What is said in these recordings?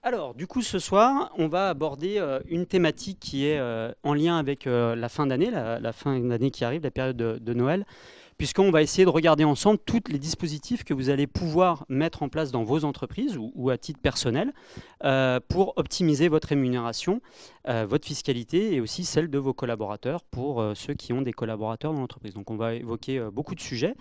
Alors, du coup, ce soir, on va aborder une thématique qui est en lien avec la fin d'année, la fin d'année qui arrive, la période de Noël, puisqu'on va essayer de regarder ensemble tous les dispositifs que vous allez pouvoir mettre en place dans vos entreprises ou à titre personnel pour optimiser votre rémunération, votre fiscalité et aussi celle de vos collaborateurs pour ceux qui ont des collaborateurs dans l'entreprise. Donc, on va évoquer beaucoup de sujets.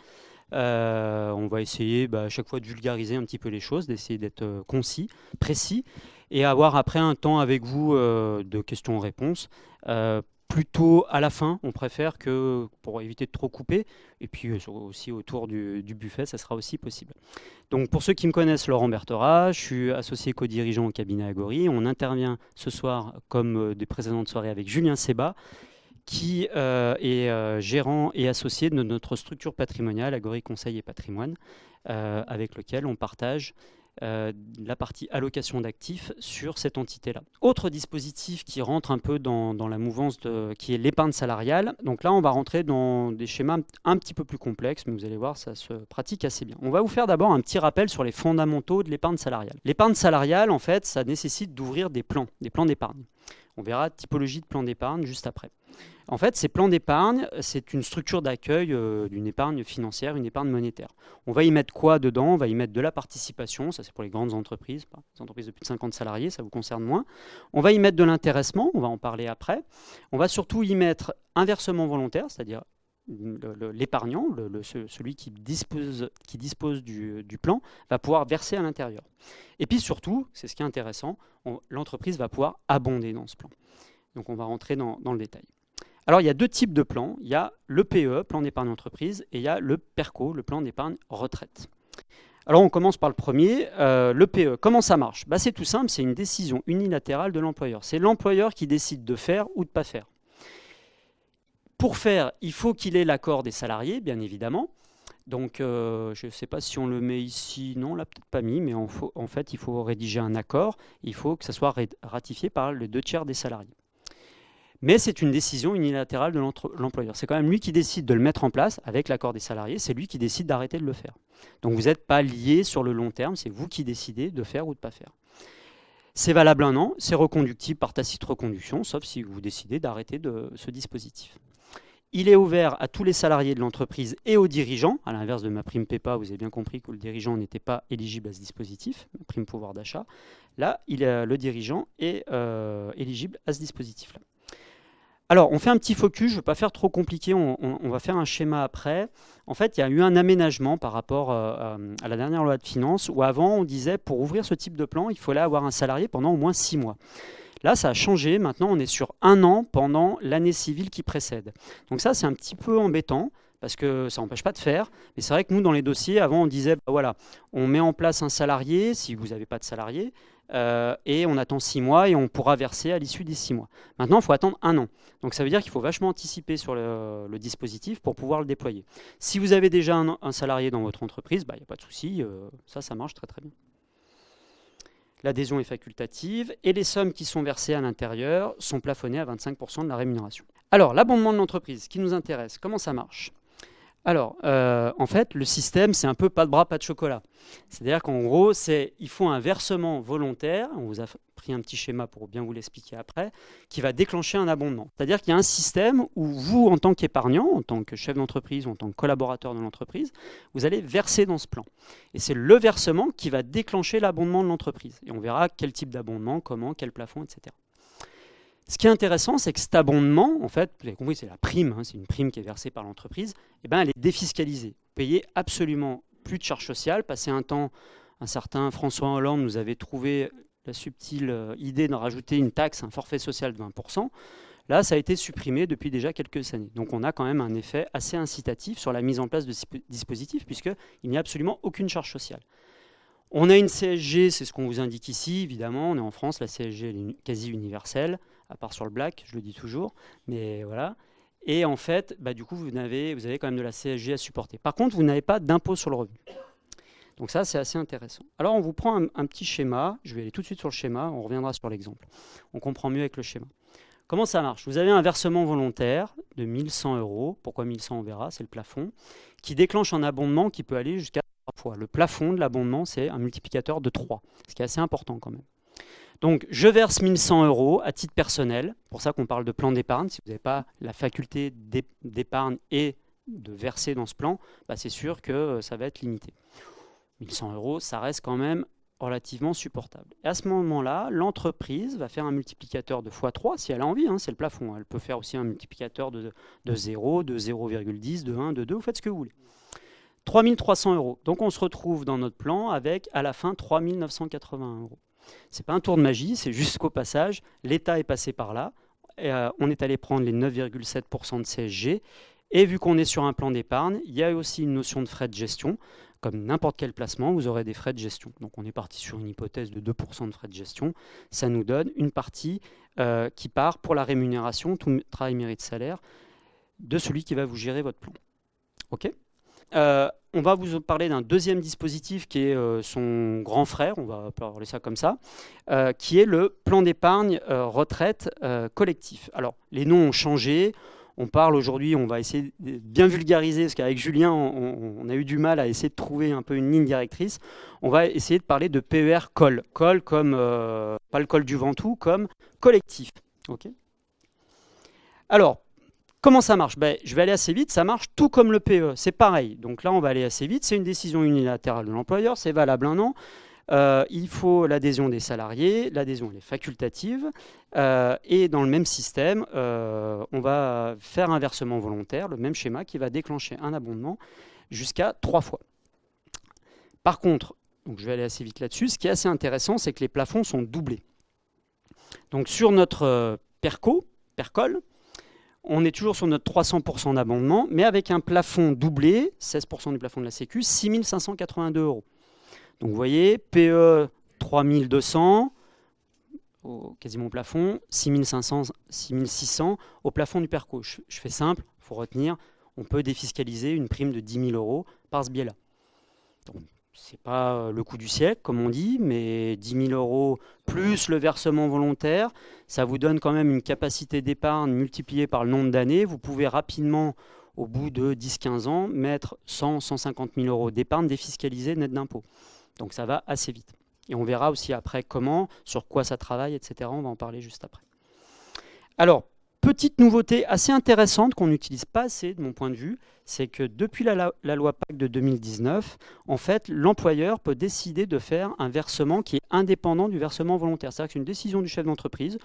On va essayer à chaque fois de vulgariser un petit peu les choses, d'essayer d'être concis, précis, et avoir après un temps avec vous de questions-réponses. Plutôt à la fin, on préfère que pour éviter de trop couper, et puis aussi autour du buffet, ça sera aussi possible. Donc pour ceux qui me connaissent, Laurent Berthera, je suis associé co-dirigeant au cabinet Agori. On intervient ce soir, comme des précédentes soirées, avec Julien Sebat, qui est gérant et associé de notre structure patrimoniale, Agori Conseil et Patrimoine, avec lequel on partage la partie allocation d'actifs sur cette entité-là. Autre dispositif qui rentre un peu dans la mouvance qui est l'épargne salariale. Donc là, on va rentrer dans des schémas un petit peu plus complexes, mais vous allez voir, ça se pratique assez bien. On va vous faire d'abord un petit rappel sur les fondamentaux de l'épargne salariale. L'épargne salariale, en fait, ça nécessite d'ouvrir des plans d'épargne. On verra typologie de plan d'épargne juste après. En fait, ces plans d'épargne, c'est une structure d'accueil d'une épargne financière, une épargne monétaire. On va y mettre quoi dedans? On va y mettre de la participation, ça c'est pour les grandes entreprises, les entreprises de plus de 50 salariés, ça vous concerne moins. On va y mettre de l'intéressement, on va en parler après. On va surtout y mettre un versement volontaire, c'est-à-dire l'épargnant, celui qui dispose du plan, va pouvoir verser à l'intérieur. Et puis surtout, c'est ce qui est intéressant, l'entreprise va pouvoir abonder dans ce plan. Donc on va rentrer dans le détail. Alors, il y a deux types de plans. Il y a le PE, plan d'épargne entreprise, et il y a le PERCO, le plan d'épargne retraite. Alors, on commence par le premier, le PE. Comment ça marche? C'est tout simple, c'est une décision unilatérale de l'employeur. C'est l'employeur qui décide de faire ou de ne pas faire. Pour faire, il faut qu'il ait l'accord des salariés, bien évidemment. Donc, je ne sais pas si on le met ici. Non, on ne l'a peut-être pas mis, mais en fait, il faut rédiger un accord. Il faut que ça soit ratifié par les 2/3 des salariés. Mais c'est une décision unilatérale de l'employeur. C'est quand même lui qui décide de le mettre en place avec l'accord des salariés. C'est lui qui décide d'arrêter de le faire. Donc vous n'êtes pas lié sur le long terme. C'est vous qui décidez de faire ou de ne pas faire. C'est valable 1 an. C'est reconductible par tacite reconduction, sauf si vous décidez d'arrêter ce dispositif. Il est ouvert à tous les salariés de l'entreprise et aux dirigeants. À l'inverse de ma prime PEPA, vous avez bien compris que le dirigeant n'était pas éligible à ce dispositif, ma prime pouvoir d'achat. Là, le dirigeant est éligible à ce dispositif-là. Alors, on fait un petit focus, je ne veux pas faire trop compliqué, on va faire un schéma après. En fait, il y a eu un aménagement par rapport à la dernière loi de finances, où avant, on disait, pour ouvrir ce type de plan, il fallait avoir un salarié pendant au moins 6 mois. Là, ça a changé, maintenant, on est sur 1 an pendant l'année civile qui précède. Donc ça, c'est un petit peu embêtant, parce que ça n'empêche pas de faire. Mais c'est vrai que nous, dans les dossiers, avant, on disait, voilà, on met en place un salarié, si vous n'avez pas de salarié, et on attend 6 mois et on pourra verser à l'issue des 6 mois. Maintenant, il faut attendre 1 an. Donc ça veut dire qu'il faut vachement anticiper sur le dispositif pour pouvoir le déployer. Si vous avez déjà un salarié dans votre entreprise, il n'y a pas de souci, ça marche très très bien. L'adhésion est facultative et les sommes qui sont versées à l'intérieur sont plafonnées à 25% de la rémunération. Alors, l'abondement de l'entreprise, qui nous intéresse, comment ça marche? Alors, en fait, le système, c'est un peu pas de bras, pas de chocolat. C'est-à-dire qu'en gros, il faut un versement volontaire, on vous a pris un petit schéma pour bien vous l'expliquer après, qui va déclencher un abondement. C'est-à-dire qu'il y a un système où vous, en tant qu'épargnant, en tant que chef d'entreprise ou en tant que collaborateur de l'entreprise, vous allez verser dans ce plan. Et c'est le versement qui va déclencher l'abondement de l'entreprise. Et on verra quel type d'abondement, comment, quel plafond, etc. Ce qui est intéressant, c'est que cet abondement, en fait, vous avez compris, c'est la prime, c'est une prime qui est versée par l'entreprise, elle est défiscalisée. Vous payez absolument plus de charges sociales. Passé un temps, un certain François Hollande nous avait trouvé la subtile idée de rajouter une taxe, un forfait social de 20%. Là, ça a été supprimé depuis déjà quelques années. Donc on a quand même un effet assez incitatif sur la mise en place de ce dispositif, puisqu'il n'y a absolument aucune charge sociale. On a une CSG, c'est ce qu'on vous indique ici, évidemment. On est en France, la CSG elle est quasi universelle, à part sur le black, je le dis toujours. Mais voilà. Et en fait, du coup, vous avez quand même de la CSG à supporter. Par contre, vous n'avez pas d'impôt sur le revenu. Donc ça, c'est assez intéressant. Alors, on vous prend un petit schéma. Je vais aller tout de suite sur le schéma. On reviendra sur l'exemple. On comprend mieux avec le schéma. Comment ça marche? Vous avez un versement volontaire de 1 100 €. Pourquoi 1 100, on verra, c'est le plafond, qui déclenche un abondement qui peut aller jusqu'à 3 fois. Le plafond de l'abondement, c'est un multiplicateur de 3, ce qui est assez important quand même. Donc, je verse 1100 euros à titre personnel. Pour ça qu'on parle de plan d'épargne. Si vous n'avez pas la faculté d'épargne et de verser dans ce plan, bah, c'est sûr que ça va être limité. 1100 euros, ça reste quand même relativement supportable. Et à ce moment-là, l'entreprise va faire un multiplicateur de x3 si elle a envie, hein, c'est le plafond. Elle peut faire aussi un multiplicateur de 0, de 0,10, de 1, de 2, vous faites ce que vous voulez. 3300 euros. Donc on se retrouve dans notre plan avec à la fin 3981 euros. Ce n'est pas un tour de magie, c'est juste qu'au passage, l'État est passé par là. Et, on est allé prendre les 9,7% de CSG. Et vu qu'on est sur un plan d'épargne, il y a aussi une notion de frais de gestion. Comme n'importe quel placement, vous aurez des frais de gestion. Donc on est parti sur une hypothèse de 2% de frais de gestion. Ça nous donne une partie qui part pour la rémunération, tout travail mérite salaire, de celui qui va vous gérer votre plan. OK ? On va vous parler d'un deuxième dispositif qui est son grand frère, on va parler ça comme ça, qui est le plan d'épargne retraite collectif. Alors, les noms ont changé. On parle aujourd'hui, on va essayer de bien vulgariser, parce qu'avec Julien, on a eu du mal à essayer de trouver un peu une ligne directrice. On va essayer de parler de PER col. Col comme, pas le col du Ventoux, comme collectif. Okay. Alors, comment ça marche? Je vais aller assez vite, ça marche tout comme le PE, c'est pareil. Donc là, on va aller assez vite, c'est une décision unilatérale de l'employeur, c'est valable un an. Il faut l'adhésion des salariés, l'adhésion elle est facultative, et dans le même système, on va faire un versement volontaire, le même schéma qui va déclencher un abondement jusqu'à 3 fois. Par contre, donc je vais aller assez vite là-dessus, ce qui est assez intéressant, c'est que les plafonds sont doublés. Donc sur notre PERCOL, on est toujours sur notre 300% d'abondement, mais avec un plafond doublé, 16% du plafond de la Sécu, 6 582 euros. Donc vous voyez, PE 3200, quasiment au plafond, 6500, 6600 au plafond du PERCO. Je fais simple, il faut retenir, on peut défiscaliser une prime de 10 000 euros par ce biais-là. Ce n'est pas le coût du siècle, comme on dit, mais 10 000 euros plus le versement volontaire, ça vous donne quand même une capacité d'épargne multipliée par le nombre d'années. Vous pouvez rapidement, au bout de 10-15 ans, mettre 100-150 000 euros d'épargne défiscalisée net d'impôt. Donc ça va assez vite. Et on verra aussi après comment, sur quoi ça travaille, etc. On va en parler juste après. Alors, petite nouveauté assez intéressante qu'on n'utilise pas assez de mon point de vue, c'est que depuis la loi PAC de 2019, en fait, l'employeur peut décider de faire un versement qui est indépendant du versement volontaire. C'est-à-dire que c'est une décision du chef d'entreprise,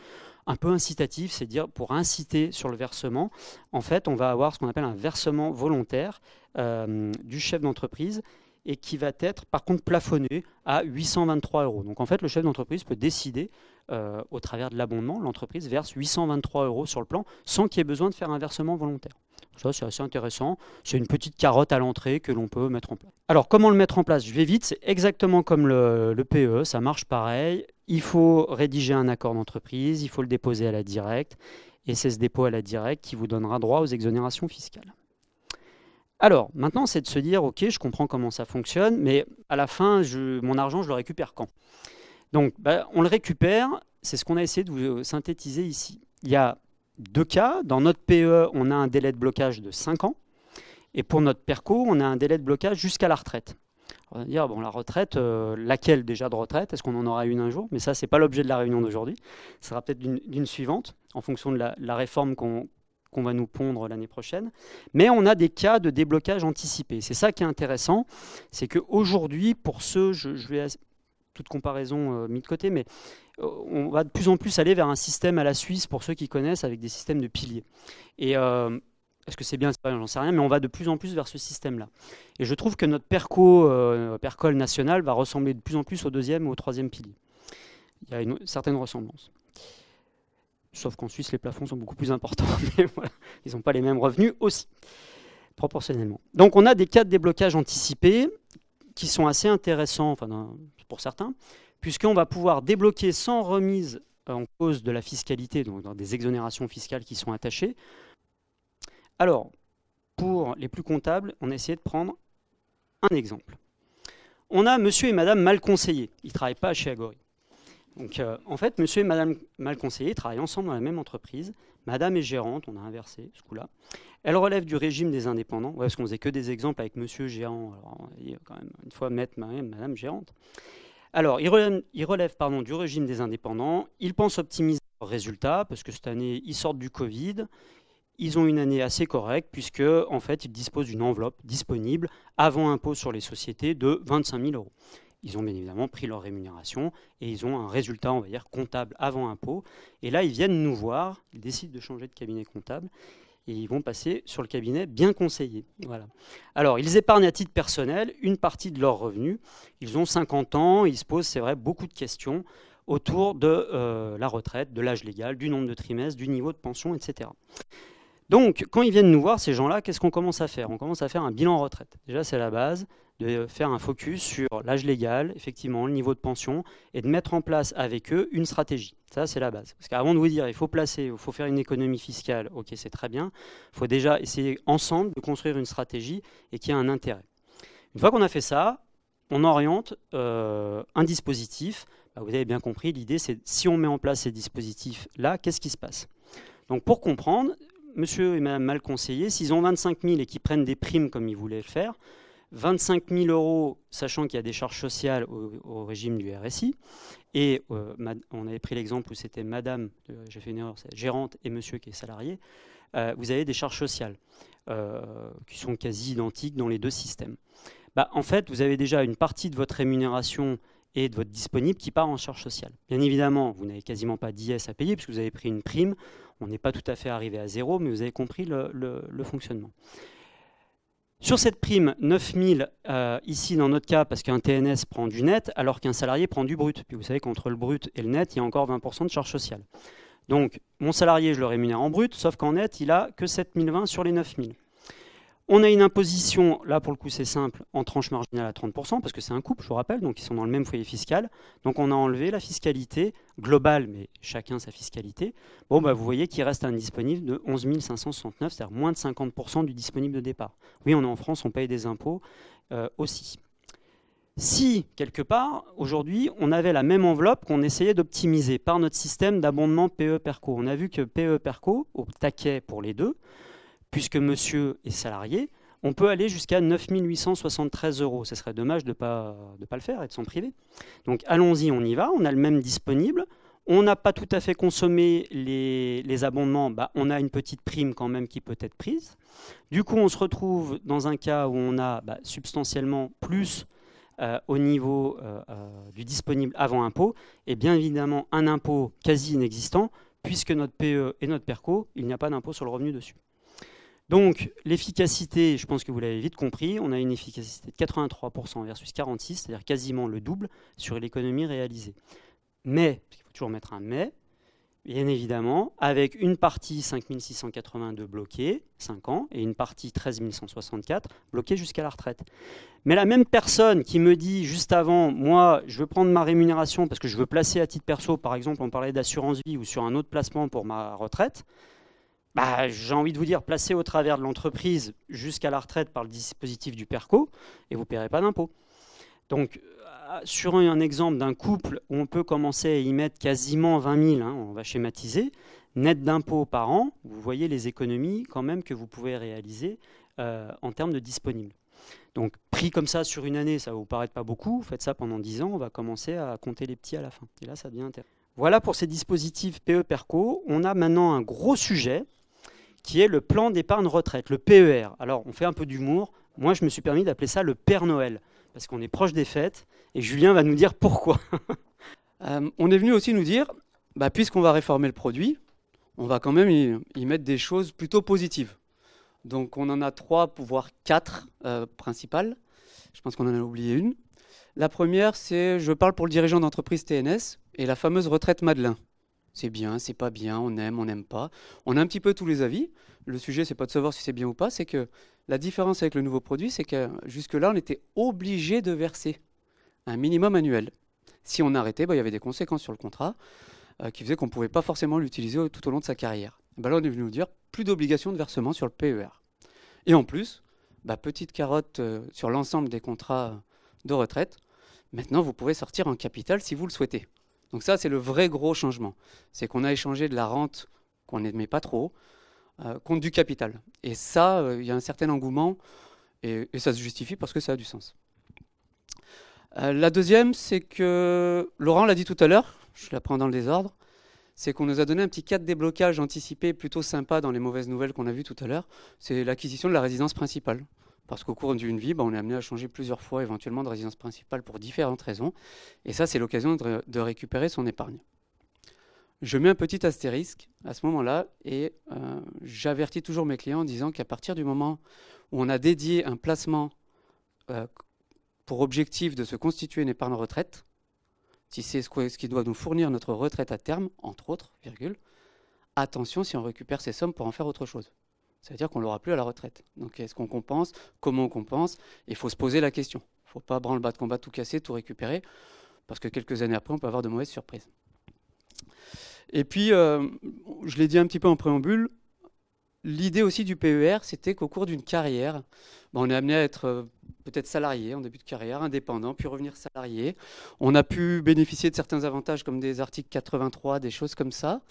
un peu incitative, c'est-à-dire pour inciter sur le versement, en fait, on va avoir ce qu'on appelle un versement volontaire du chef d'entreprise, et qui va être par contre plafonné à 823 euros. Donc en fait, le chef d'entreprise peut décider, au travers de l'abondement, l'entreprise verse 823 euros sur le plan sans qu'il y ait besoin de faire un versement volontaire. Ça, c'est assez intéressant. C'est une petite carotte à l'entrée que l'on peut mettre en place. Alors, comment le mettre en place? Je vais vite, c'est exactement comme le PE, ça marche pareil. Il faut rédiger un accord d'entreprise, il faut le déposer à la directe, et c'est ce dépôt à la directe qui vous donnera droit aux exonérations fiscales. Alors, maintenant, c'est de se dire, ok, je comprends comment ça fonctionne, mais à la fin, mon argent, je le récupère quand? Donc, on le récupère, c'est ce qu'on a essayé de vous synthétiser ici. Il y a deux cas. Dans notre PE, on a un délai de blocage de 5 ans, et pour notre PERCO, on a un délai de blocage jusqu'à la retraite. On va dire, bon, la retraite, laquelle déjà de retraite? Est-ce qu'on en aura une un jour? Mais ça, ce n'est pas l'objet de la réunion d'aujourd'hui. Ce sera peut-être d'une suivante, en fonction de la réforme qu'on va nous pondre l'année prochaine. Mais on a des cas de déblocage anticipé. C'est ça qui est intéressant, c'est qu'aujourd'hui, pour ceux, je vais toute comparaison mis de côté, mais on va de plus en plus aller vers un système à la Suisse, pour ceux qui connaissent, avec des systèmes de piliers. Et est-ce que c'est bien, c'est pas, j'en sais rien, mais on va de plus en plus vers ce système-là. Et je trouve que notre PERCOL national va ressembler de plus en plus au deuxième ou au troisième pilier. Il y a une certaine ressemblance. Sauf qu'en Suisse, les plafonds sont beaucoup plus importants. Mais voilà, ils n'ont pas les mêmes revenus aussi, proportionnellement. Donc on a des cas de déblocage anticipé qui sont assez intéressants, enfin, pour certains, puisqu'on va pouvoir débloquer sans remise en cause de la fiscalité, donc dans des exonérations fiscales qui sont attachées. Alors, pour les plus comptables, on a essayé de prendre un exemple. On a monsieur et madame mal conseillés. Ils ne travaillent pas chez Agori. Donc, en fait, monsieur et madame mal conseillés travaillent ensemble dans la même entreprise. Madame est gérante, on a inversé ce coup-là. Elle relève du régime des indépendants. Ouais, parce qu'on faisait que des exemples avec monsieur gérant. Alors, on va quand même une fois mettre madame gérante. Alors, ils relèvent pardon, du régime des indépendants. Ils pensent optimiser leurs résultats parce que cette année, ils sortent du Covid. Ils ont une année assez correcte puisque, en fait, ils disposent d'une enveloppe disponible avant impôt sur les sociétés de 25 000 euros. Ils ont bien évidemment pris leur rémunération et ils ont un résultat, on va dire, comptable avant impôt. Et là, ils viennent nous voir, ils décident de changer de cabinet comptable et ils vont passer sur le cabinet bien conseillé. Voilà. Alors, ils épargnent à titre personnel une partie de leurs revenus. Ils ont 50 ans, ils se posent, c'est vrai, beaucoup de questions autour de la retraite, de l'âge légal, du nombre de trimestres, du niveau de pension, etc. Donc, quand ils viennent nous voir, ces gens-là, qu'est-ce qu'on commence à faire? On commence à faire un bilan retraite. Déjà, c'est la base, de faire un focus sur l'âge légal, effectivement, le niveau de pension, et de mettre en place avec eux une stratégie. Ça, c'est la base. Parce qu'avant de vous dire, il faut placer, il faut faire une économie fiscale, ok, c'est très bien, il faut déjà essayer ensemble de construire une stratégie et qu'il y ait un intérêt. Une fois qu'on a fait ça, on oriente un dispositif. Bah, vous avez bien compris, l'idée, c'est si on met en place ces dispositifs-là, qu'est-ce qui se passe? Donc, pour comprendre, monsieur et madame mal conseillés, s'ils ont 25 000 et qu'ils prennent des primes comme ils voulaient le faire, 25 000 euros, sachant qu'il y a des charges sociales au régime du RSI, et on avait pris l'exemple où c'était madame, j'ai fait une erreur, c'est gérante, et monsieur qui est salarié, vous avez des charges sociales qui sont quasi identiques dans les deux systèmes. Bah, en fait, vous avez déjà une partie de votre rémunération et de votre disponible qui part en charge sociale. Bien évidemment, vous n'avez quasiment pas d'IS à payer puisque vous avez pris une prime. On n'est pas tout à fait arrivé à zéro, mais vous avez compris le fonctionnement. Sur cette prime, 9 000 ici dans notre cas, parce qu'un TNS prend du net, alors qu'un salarié prend du brut. Puis vous savez qu'entre le brut et le net, il y a encore 20% de charge sociale. Donc, mon salarié, je le rémunère en brut, sauf qu'en net, il a que 7 020 sur les 9 000. On a une imposition, là pour le coup c'est simple, en tranche marginale à 30%, parce que c'est un couple, je vous rappelle, donc ils sont dans le même foyer fiscal. Donc on a enlevé la fiscalité globale, mais chacun sa fiscalité. Bon, bah, vous voyez qu'il reste un disponible de 11 569, c'est-à-dire moins de 50% du disponible de départ. Oui, on est en France, on paye des impôts aussi. Si, quelque part, aujourd'hui, on avait la même enveloppe qu'on essayait d'optimiser par notre système d'abondement PE-PERCO. On a vu que PE-PERCO, au taquet pour les deux, puisque monsieur est salarié, on peut aller jusqu'à 9 873 euros. Ce serait dommage de ne pas le faire et de s'en priver. Donc allons-y, on y va, on a le même disponible. On n'a pas tout à fait consommé les abondements, bah, on a une petite prime quand même qui peut être prise. Du coup, on se retrouve dans un cas où on a substantiellement plus au niveau du disponible avant impôt, et bien évidemment un impôt quasi inexistant, puisque notre PE et notre PERCO, il n'y a pas d'impôt sur le revenu dessus. Donc l'efficacité, je pense que vous l'avez vite compris, on a une efficacité de 83% versus 46%, c'est-à-dire quasiment le double sur l'économie réalisée. Mais, parce qu'il faut toujours mettre un mais, bien évidemment, avec une partie 5 682 bloquée, 5 ans, et une partie 13 164 bloquée jusqu'à la retraite. Mais la même personne qui me dit juste avant, moi, je veux prendre ma rémunération parce que je veux placer à titre perso, par exemple, on parlait d'assurance vie ou sur un autre placement pour ma retraite, bah, j'ai envie de vous dire, placez au travers de l'entreprise jusqu'à la retraite par le dispositif du PERCO et vous ne paierez pas d'impôt. Donc, sur un exemple d'un couple où on peut commencer à y mettre quasiment 20 000, on va schématiser, net d'impôt par an, vous voyez les économies quand même que vous pouvez réaliser en termes de disponible. Donc, pris comme ça sur une année, ça ne va vous paraître pas beaucoup, faites ça pendant 10 ans, on va commencer à compter les petits à la fin. Et là, ça devient intéressant. Voilà pour ces dispositifs PE-PERCO. On a maintenant un gros sujet qui est le plan d'épargne retraite, le PER. Alors, on fait un peu d'humour. Moi, je me suis permis d'appeler ça le Père Noël, parce qu'on est proche des fêtes, et Julien va nous dire pourquoi. On est venu aussi nous dire, puisqu'on va réformer le produit, on va quand même y mettre des choses plutôt positives. Donc, on en a 3, voire 4 principales. Je pense qu'on en a oublié une. La première, c'est, je parle pour le dirigeant d'entreprise TNS, et la fameuse retraite Madelin. C'est bien, c'est pas bien, on n'aime pas. On a un petit peu tous les avis. Le sujet, c'est pas de savoir si c'est bien ou pas, c'est que la différence avec le nouveau produit, c'est que jusque-là, on était obligé de verser un minimum annuel. Si on arrêtait, il y avait des conséquences sur le contrat qui faisaient qu'on ne pouvait pas forcément l'utiliser tout au long de sa carrière. Là, on est venu nous dire plus d'obligation de versement sur le PER. Et en plus, petite carotte sur l'ensemble des contrats de retraite, maintenant, vous pouvez sortir en capital si vous le souhaitez. Donc ça, c'est le vrai gros changement. C'est qu'on a échangé de la rente qu'on n'aimait pas trop contre du capital. Et ça, il y a un certain engouement et ça se justifie parce que ça a du sens. La deuxième, c'est que Laurent l'a dit tout à l'heure, je la prends dans le désordre, c'est qu'on nous a donné un petit cas de déblocage anticipé plutôt sympa dans les mauvaises nouvelles qu'on a vues tout à l'heure. C'est l'acquisition de la résidence principale. Parce qu'au cours d'une vie, on est amené à changer plusieurs fois éventuellement de résidence principale pour différentes raisons. Et ça, c'est l'occasion de récupérer son épargne. Je mets un petit astérisque à ce moment-là et j'avertis toujours mes clients en disant qu'à partir du moment où on a dédié un placement pour objectif de se constituer une épargne retraite, si c'est ce qui doit nous fournir notre retraite à terme, entre autres, virgule, attention si on récupère ces sommes pour en faire autre chose. Ça veut dire qu'on ne l'aura plus à la retraite. Donc est-ce qu'on compense? Comment on compense? Il faut se poser la question. Il ne faut pas branle-bas de combat, tout casser, tout récupérer, parce que quelques années après, on peut avoir de mauvaises surprises. Et puis, je l'ai dit un petit peu en préambule, l'idée aussi du PER, c'était qu'au cours d'une carrière, on est amené à être peut-être salarié en début de carrière, indépendant, puis revenir salarié. On a pu bénéficier de certains avantages comme des articles 83, des choses comme ça.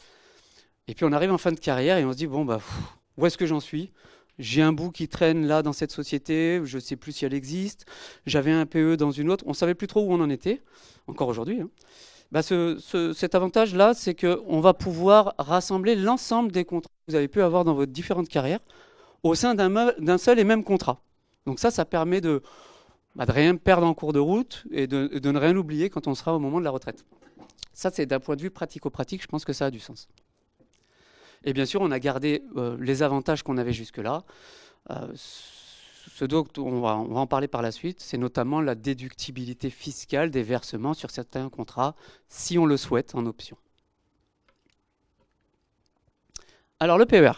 Et puis on arrive en fin de carrière et on se dit, où est-ce que j'en suis? J'ai un bout qui traîne là dans cette société, je ne sais plus si elle existe. J'avais un PE dans une autre, on ne savait plus trop où on en était, encore aujourd'hui. Cet avantage-là, c'est qu'on va pouvoir rassembler l'ensemble des contrats que vous avez pu avoir dans votre différentes carrières au sein d'un seul et même contrat. Donc ça permet de rien perdre en cours de route et de ne rien oublier quand on sera au moment de la retraite. Ça, c'est d'un point de vue pratico-pratique, je pense que ça a du sens. Et bien sûr, on a gardé les avantages qu'on avait jusque-là. Ce dont on va en parler par la suite, c'est notamment la déductibilité fiscale des versements sur certains contrats, si on le souhaite, en option. Alors, le PER.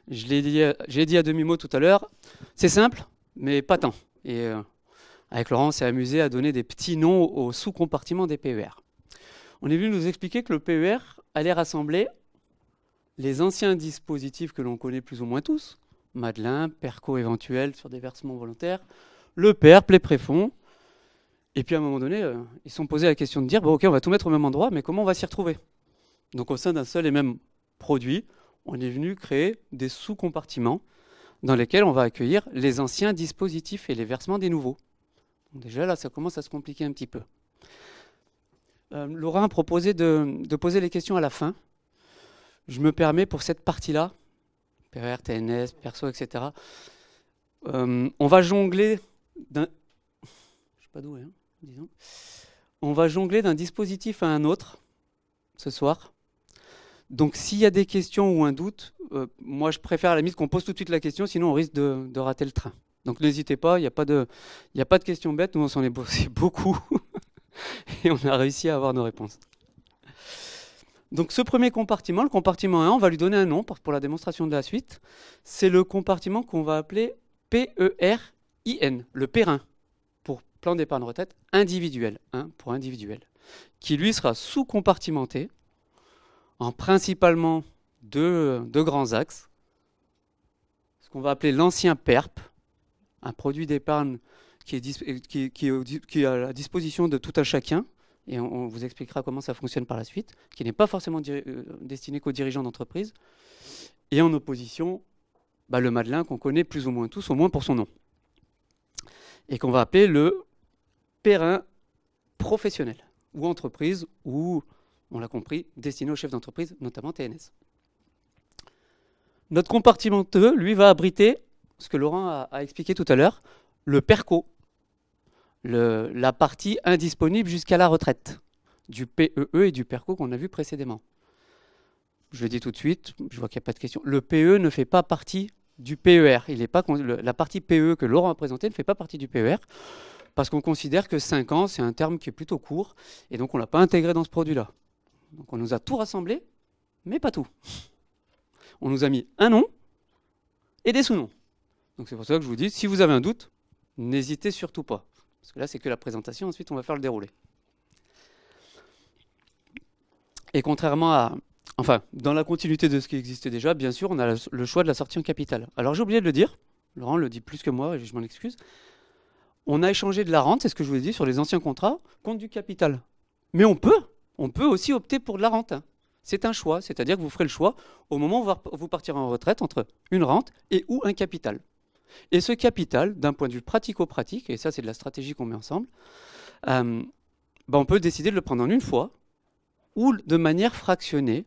J'ai dit à demi-mot tout à l'heure, c'est simple, mais pas tant. Et avec Laurent, on s'est amusé à donner des petits noms aux sous-compartiments des PER. On est venu nous expliquer que le PER allait rassembler les anciens dispositifs que l'on connaît plus ou moins tous, Madelin, PERCO éventuel sur des versements volontaires, le PERP, les préfonds. Et puis à un moment donné, ils se sont posés la question de dire, ok, on va tout mettre au même endroit, mais comment on va s'y retrouver? Donc au sein d'un seul et même produit, on est venu créer des sous-compartiments dans lesquels on va accueillir les anciens dispositifs et les versements des nouveaux. Donc déjà là, ça commence à se compliquer un petit peu. Laurent a proposé de poser les questions à la fin. Je me permets pour cette partie-là, PER, TNS, perso, etc. On va jongler d'un... Je sais pas d'où, disons. On va jongler d'un dispositif à un autre ce soir. Donc s'il y a des questions ou un doute, moi je préfère à la limite qu'on pose tout de suite la question, sinon on risque de rater le train. Donc n'hésitez pas, il n'y a pas de questions bêtes, nous on s'en est bossé beaucoup et on a réussi à avoir nos réponses. Donc ce premier compartiment, le compartiment 1, on va lui donner un nom pour la démonstration de la suite. C'est le compartiment qu'on va appeler PERIN, le PERIN, pour plan d'épargne retraite individuel, pour individuel, qui lui sera sous-compartimenté en principalement deux grands axes. Ce qu'on va appeler l'ancien PERP, un produit d'épargne qui est à la disposition de tout un chacun, et on vous expliquera comment ça fonctionne par la suite, qui n'est pas forcément destiné qu'aux dirigeants d'entreprise, et en opposition, le Madelin qu'on connaît plus ou moins tous, au moins pour son nom, et qu'on va appeler le PERIN professionnel, ou entreprise, ou, on l'a compris, destiné aux chefs d'entreprise, notamment TNS. Notre compartiment 2, lui, va abriter, ce que Laurent a expliqué tout à l'heure, le PERCO, la partie indisponible jusqu'à la retraite du PEE et du PERCO qu'on a vu précédemment. Je le dis tout de suite, je vois qu'il n'y a pas de question. Le PE ne fait pas partie du PER. La partie PE que Laurent a présentée ne fait pas partie du PER parce qu'on considère que 5 ans, c'est un terme qui est plutôt court et donc on ne l'a pas intégré dans ce produit-là. Donc on nous a tout rassemblé, mais pas tout. On nous a mis un nom et des sous-noms. Donc c'est pour ça que je vous dis, si vous avez un doute, n'hésitez surtout pas. Parce que là, c'est que la présentation, ensuite on va faire le déroulé. Et contrairement à... Enfin, dans la continuité de ce qui existait déjà, bien sûr, on a le choix de la sortie en capital. Alors j'ai oublié de le dire, Laurent le dit plus que moi, et je m'en excuse. On a échangé de la rente, c'est ce que je vous ai dit, sur les anciens contrats, contre du capital. Mais on peut aussi opter pour de la rente. C'est un choix, c'est-à-dire que vous ferez le choix au moment où vous partirez en retraite entre une rente et ou un capital. Et ce capital, d'un point de vue pratico-pratique, et ça c'est de la stratégie qu'on met ensemble, on peut décider de le prendre en une fois ou de manière fractionnée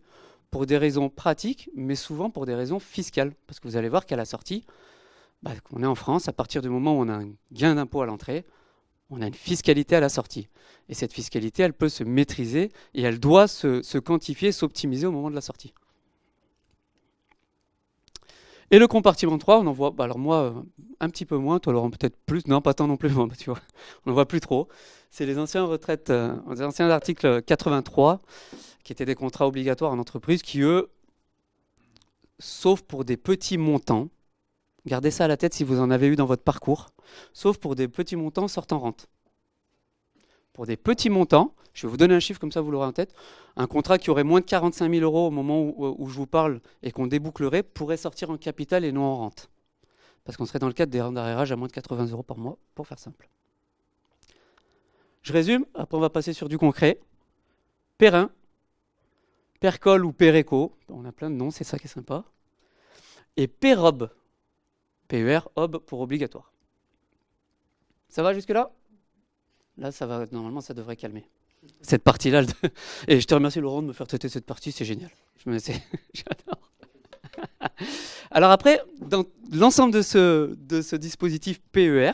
pour des raisons pratiques, mais souvent pour des raisons fiscales. Parce que vous allez voir qu'à la sortie, on est en France, à partir du moment où on a un gain d'impôt à l'entrée, on a une fiscalité à la sortie. Et cette fiscalité, elle peut se maîtriser et elle doit se quantifier, s'optimiser au moment de la sortie. Et le compartiment 3, on en voit, alors moi, un petit peu moins, toi Laurent peut-être plus, non pas tant non plus, tu vois, on n'en voit plus trop. C'est les anciens retraites, les anciens articles 83, qui étaient des contrats obligatoires en entreprise, qui eux, sauf pour des petits montants, gardez ça à la tête si vous en avez eu dans votre parcours, sauf pour des petits montants, sortent en rente. Pour des petits montants, je vais vous donner un chiffre comme ça vous l'aurez en tête, un contrat qui aurait moins de 45 000 € au moment où je vous parle et qu'on débouclerait pourrait sortir en capital et non en rente. Parce qu'on serait dans le cadre des rentes d'arrérage à moins de 80 € par mois, pour faire simple. Je résume, après on va passer sur du concret. Perrin, Percol ou Pereco, on a plein de noms, c'est ça qui est sympa. Et Perob, PER, OB pour obligatoire. Ça va jusque-là ? Là, ça va, normalement, ça devrait calmer. Cette partie-là, et je te remercie Laurent de me faire traiter cette partie, c'est génial. J'adore. Alors après, dans l'ensemble de ce dispositif PER,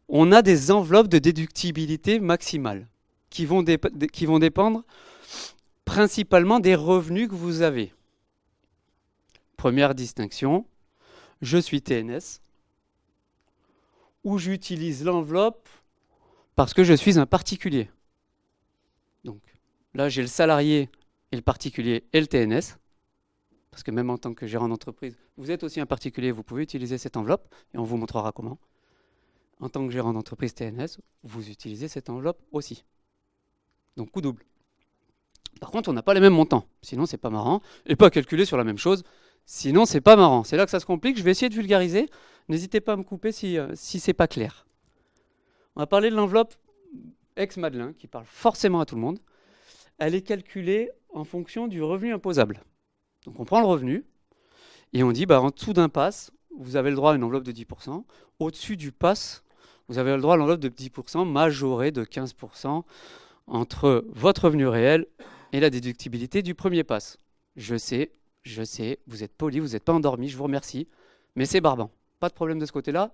on a des enveloppes de déductibilité maximale qui vont dépendre principalement des revenus que vous avez. Première distinction, je suis TNS, où j'utilise l'enveloppe parce que je suis un particulier. Donc là, j'ai le salarié et le particulier et le TNS. Parce que même en tant que gérant d'entreprise, vous êtes aussi un particulier, vous pouvez utiliser cette enveloppe et on vous montrera comment. En tant que gérant d'entreprise TNS, vous utilisez cette enveloppe aussi. Donc coup double. Par contre, on n'a pas les mêmes montants, sinon c'est pas marrant. Et pas calculer sur la même chose, sinon c'est pas marrant. C'est là que ça se complique, je vais essayer de vulgariser. N'hésitez pas à me couper si c'est pas clair. On va parler de l'enveloppe ex-Madelin, qui parle forcément à tout le monde. Elle est calculée en fonction du revenu imposable. Donc on prend le revenu et on dit, en dessous d'un pass, vous avez le droit à une enveloppe de 10%. Au-dessus du pass, vous avez le droit à l'enveloppe de 10% majorée de 15% entre votre revenu réel et la déductibilité du premier pass. Je sais, vous êtes poli, vous n'êtes pas endormi, je vous remercie, mais c'est barbant. Pas de problème de ce côté-là.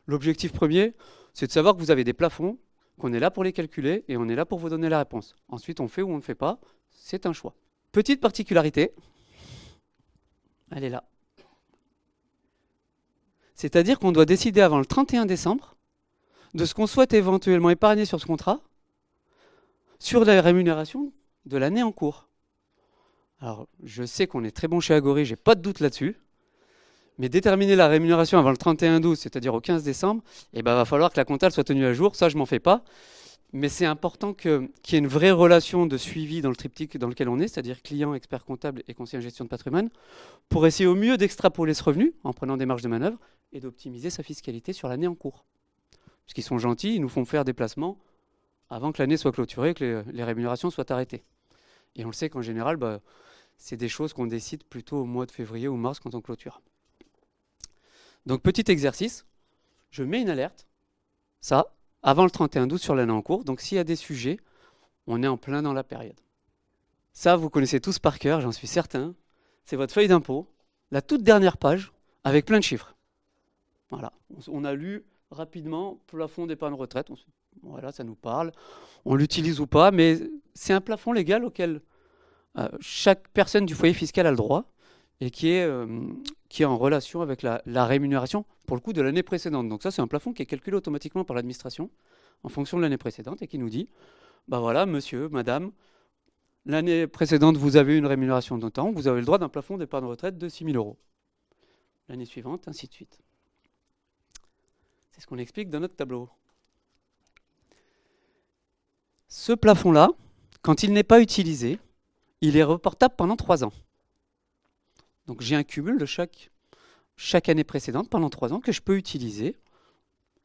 L'objectif premier, c'est de savoir que vous avez des plafonds, qu'on est là pour les calculer et on est là pour vous donner la réponse. Ensuite, on fait ou on ne fait pas, c'est un choix. Petite particularité, elle est là. C'est-à-dire qu'on doit décider avant le 31 décembre de ce qu'on souhaite éventuellement épargner sur ce contrat, sur la rémunération de l'année en cours. Alors, je sais qu'on est très bon chez Agori, j'ai pas de doute là-dessus, mais déterminer la rémunération avant le 31-12, c'est-à-dire au 15 décembre, va falloir que la comptable soit tenue à jour, ça je m'en fais pas, mais c'est important qu'il y ait une vraie relation de suivi dans le triptyque dans lequel on est, c'est-à-dire client, expert comptable et conseiller en gestion de patrimoine, pour essayer au mieux d'extrapoler ce revenu en prenant des marges de manœuvre et d'optimiser sa fiscalité sur l'année en cours. Parce qu'ils sont gentils, ils nous font faire des placements avant que l'année soit clôturée, que les rémunérations soient arrêtées. Et on le sait qu'en général, c'est des choses qu'on décide plutôt au mois de février ou mars quand on clôture. Donc petit exercice, je mets une alerte, ça, avant le 31-12 sur l'année en cours. Donc s'il y a des sujets, on est en plein dans la période. Ça, vous connaissez tous par cœur, j'en suis certain. C'est votre feuille d'impôt, la toute dernière page, avec plein de chiffres. Voilà, on a lu rapidement plafond d'épargne retraite. Voilà, ça nous parle. On l'utilise ou pas, mais c'est un plafond légal auquel chaque personne du foyer fiscal a le droit et qui est en relation avec la rémunération, pour le coup, de l'année précédente. Donc ça, c'est un plafond qui est calculé automatiquement par l'administration en fonction de l'année précédente et qui nous dit, voilà, monsieur, madame, l'année précédente, vous avez une rémunération d'un temps, vous avez le droit d'un plafond d'épargne retraite de 6 000 €. L'année suivante, ainsi de suite. C'est ce qu'on explique dans notre tableau. Ce plafond-là, quand il n'est pas utilisé, il est reportable pendant 3 ans. Donc j'ai un cumul de chaque année précédente pendant 3 ans que je peux utiliser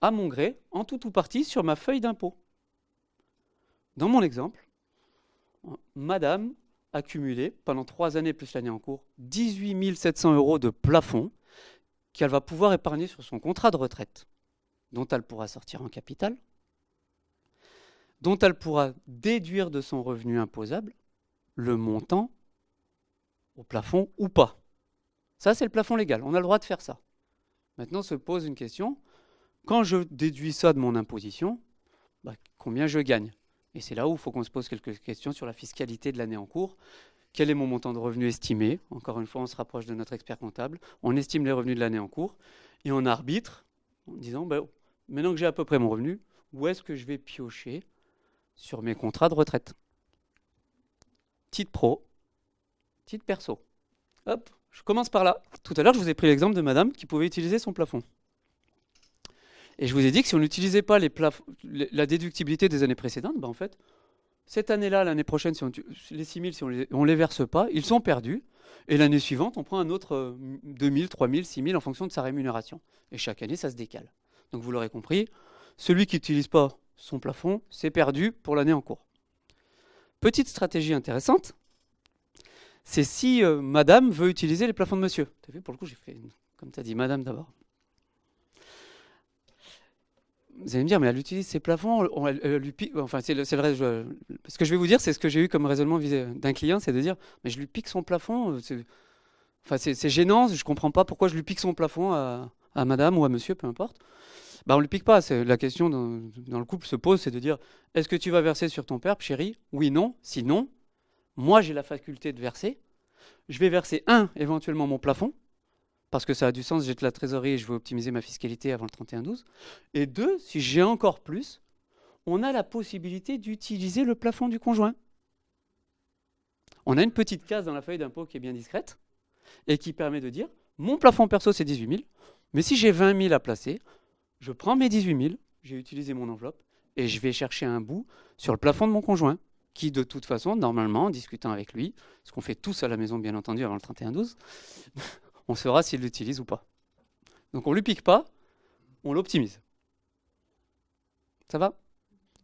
à mon gré, en tout ou partie, sur ma feuille d'impôt. Dans mon exemple, madame a cumulé pendant 3 années plus l'année en cours 18 700 € de plafond qu'elle va pouvoir épargner sur son contrat de retraite, dont elle pourra sortir en capital, dont elle pourra déduire de son revenu imposable le montant au plafond ou pas. Ça, c'est le plafond légal. On a le droit de faire ça. Maintenant se pose une question. Quand je déduis ça de mon imposition, combien je gagne? Et c'est là où il faut qu'on se pose quelques questions sur la fiscalité de l'année en cours. Quel est mon montant de revenu estimé? Encore une fois, on se rapproche de notre expert comptable. On estime les revenus de l'année en cours et on arbitre en disant, maintenant que j'ai à peu près mon revenu, où est-ce que je vais piocher sur mes contrats de retraite? Titre pro, titre perso. Hop, je commence par là. Tout à l'heure, je vous ai pris l'exemple de madame qui pouvait utiliser son plafond. Et je vous ai dit que si on n'utilisait pas la déductibilité des années précédentes, en fait, cette année-là, l'année prochaine, les 6 000, si on les verse pas, ils sont perdus. Et l'année suivante, on prend un autre 2 000, 3 000, 6 000 en fonction de sa rémunération. Et chaque année, ça se décale. Donc vous l'aurez compris, celui qui n'utilise pas son plafond, c'est perdu pour l'année en cours. Petite stratégie intéressante, c'est si madame veut utiliser les plafonds de monsieur. Tu as vu, pour le coup, j'ai fait, comme tu as dit, madame d'abord. Vous allez me dire, mais elle utilise ses plafonds, elle lui pique. Enfin, c'est le ce que je vais vous dire, c'est ce que j'ai eu comme raisonnement d'un client, c'est de dire, mais je lui pique son plafond. C'est gênant, je ne comprends pas pourquoi je lui pique son plafond à madame ou à monsieur, peu importe. On ne lui pique pas. La question dans le couple se pose, c'est de dire, est-ce que tu vas verser sur ton père, chérie? Oui, non. Sinon, moi j'ai la faculté de verser. Je vais verser éventuellement mon plafond, parce que ça a du sens, j'ai de la trésorerie et je veux optimiser ma fiscalité avant le 31-12. Et 2, si j'ai encore plus, on a la possibilité d'utiliser le plafond du conjoint. On a une petite case dans la feuille d'impôt qui est bien discrète et qui permet de dire, mon plafond perso c'est 18 000, mais si j'ai 20 000 à placer, je prends mes 18 000, j'ai utilisé mon enveloppe et je vais chercher un bout sur le plafond de mon conjoint, qui de toute façon, normalement, en discutant avec lui, ce qu'on fait tous à la maison bien entendu avant le 31-12, on saura s'il l'utilise ou pas. Donc on ne lui pique pas, on l'optimise. Ça va?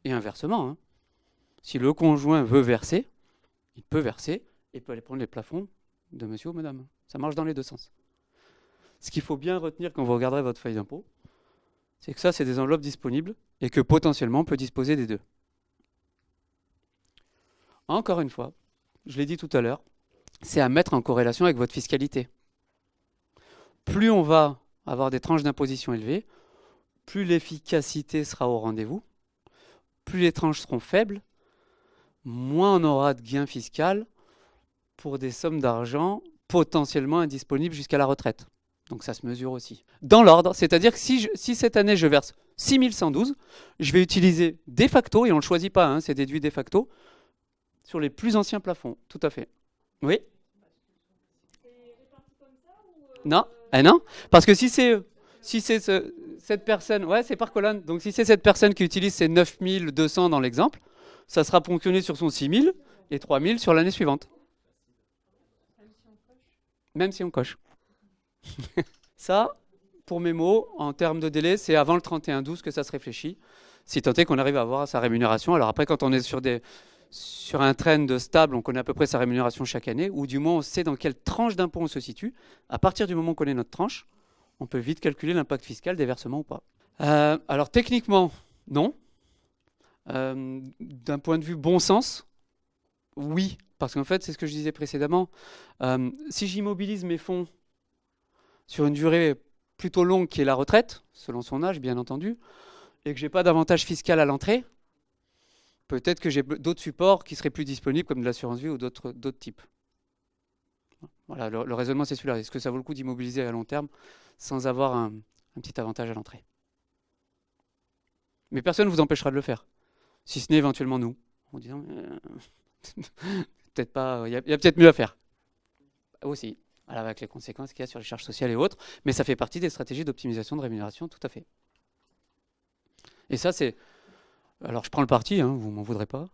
Et inversement, si le conjoint veut verser, il peut verser et peut aller prendre les plafonds de monsieur ou madame. Ça marche dans les deux sens. Ce qu'il faut bien retenir quand vous regarderez votre feuille d'impôt, c'est que ça, c'est des enveloppes disponibles et que potentiellement on peut disposer des deux. Encore une fois, je l'ai dit tout à l'heure, c'est à mettre en corrélation avec votre fiscalité. Plus on va avoir des tranches d'imposition élevées, plus l'efficacité sera au rendez-vous, plus les tranches seront faibles, moins on aura de gains fiscaux pour des sommes d'argent potentiellement indisponibles jusqu'à la retraite. Donc ça se mesure aussi. Dans l'ordre, c'est-à-dire que si cette année je verse 6 112, je vais utiliser de facto, et on ne le choisit pas, c'est déduit de facto, sur les plus anciens plafonds. Tout à fait. Oui? Non, non, parce que si c'est cette personne, c'est par colonne, donc si c'est cette personne qui utilise ses 9200 dans l'exemple, ça sera ponctionné sur son 6000 et 3000 sur l'année suivante. Même si on coche. Ça, pour mes mots, en termes de délai, c'est avant le 31-12 que ça se réfléchit, si tant est qu'on arrive à avoir sa rémunération. Alors après, quand on est sur un trend stable, on connaît à peu près sa rémunération chaque année, ou du moins on sait dans quelle tranche d'impôt on se situe. À partir du moment où on connaît notre tranche, on peut vite calculer l'impact fiscal des versements ou pas. Alors techniquement, non. D'un point de vue bon sens, oui. Parce qu'en fait, c'est ce que je disais précédemment. Si j'immobilise mes fonds sur une durée plutôt longue qui est la retraite, selon son âge bien entendu, et que je n'ai pas d'avantage fiscal à l'entrée, peut-être que j'ai d'autres supports qui seraient plus disponibles, comme de l'assurance vie ou d'autres types. Voilà, le raisonnement c'est celui-là. Est-ce que ça vaut le coup d'immobiliser à long terme sans avoir un petit avantage à l'entrée? Mais personne ne vous empêchera de le faire, si ce n'est éventuellement nous, en disant peut-être pas, il y a peut-être mieux à faire. Aussi, voilà, avec les conséquences qu'il y a sur les charges sociales et autres, mais ça fait partie des stratégies d'optimisation de rémunération, tout à fait. Et ça, c'est... Alors, je prends le parti, vous m'en voudrez pas.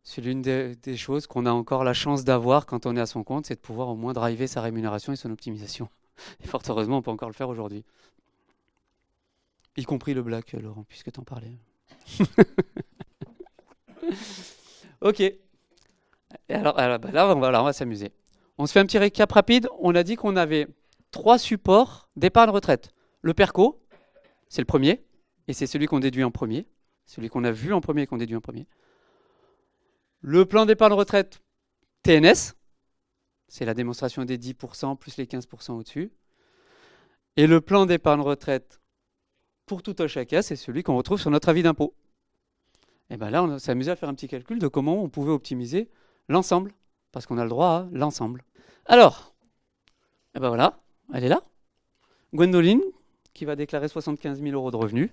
C'est l'une des choses qu'on a encore la chance d'avoir quand on est à son compte, c'est de pouvoir au moins driver sa rémunération et son optimisation. Et fort heureusement, on peut encore le faire aujourd'hui. Y compris le black, Laurent, puisque tu en parlais. Ok. Et alors là, on va s'amuser. On se fait un petit récap rapide. On a dit qu'on avait 3 supports d'épargne retraite. Le PERCO, c'est le premier, et c'est celui qu'on déduit en premier, celui qu'on a vu en premier et qu'on déduit en premier. Le plan d'épargne retraite TNS, c'est la démonstration des 10% plus les 15% au-dessus. Et le plan d'épargne retraite pour tout un chacun, c'est celui qu'on retrouve sur notre avis d'impôt. Et bien là, on s'est amusé à faire un petit calcul de comment on pouvait optimiser l'ensemble, parce qu'on a le droit à l'ensemble. Alors, et ben voilà, elle est là. Gwendoline, qui va déclarer 75 000 euros de revenus,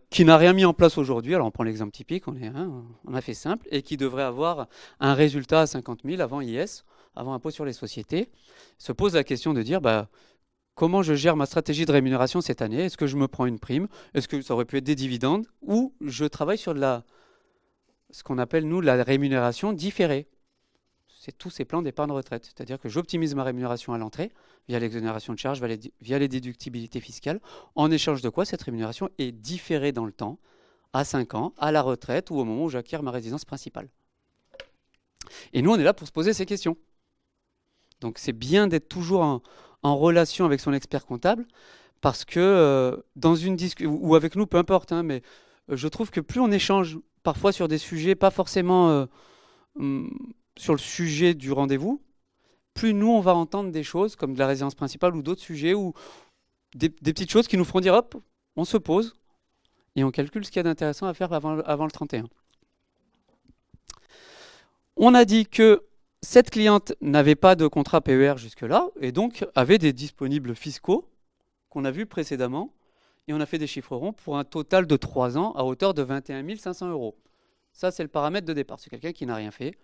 qui n'a rien mis en place aujourd'hui. Alors on prend l'exemple typique, on a fait simple, et qui devrait avoir un résultat à 50 000 avant IS, avant impôt sur les sociétés, se pose la question de dire comment je gère ma stratégie de rémunération cette année? Est-ce que je me prends une prime? Est-ce que ça aurait pu être des dividendes? Ou je travaille sur ce qu'on appelle, nous, la rémunération différée. C'est tous ces plans d'épargne retraite. C'est-à-dire que j'optimise ma rémunération à l'entrée via l'exonération de charges, via les déductibilités fiscales, en échange de quoi cette rémunération est différée dans le temps, à 5 ans, à la retraite ou au moment où j'acquiers ma résidence principale. Et nous, on est là pour se poser ces questions. Donc c'est bien d'être toujours en relation avec son expert comptable, parce que dans une discussion, ou avec nous, peu importe, mais je trouve que plus on échange parfois sur des sujets, pas forcément sur le sujet du rendez-vous, plus nous, on va entendre des choses comme de la résidence principale ou d'autres sujets, ou des petites choses qui nous feront dire, hop, on se pose, et on calcule ce qu'il y a d'intéressant à faire avant le 31. On a dit que cette cliente n'avait pas de contrat PER jusque-là, et donc avait des disponibles fiscaux qu'on a vus précédemment, et on a fait des chiffres ronds pour un total de 3 ans à hauteur de 21 500 euros. Ça, c'est le paramètre de départ. C'est quelqu'un qui n'a rien fait,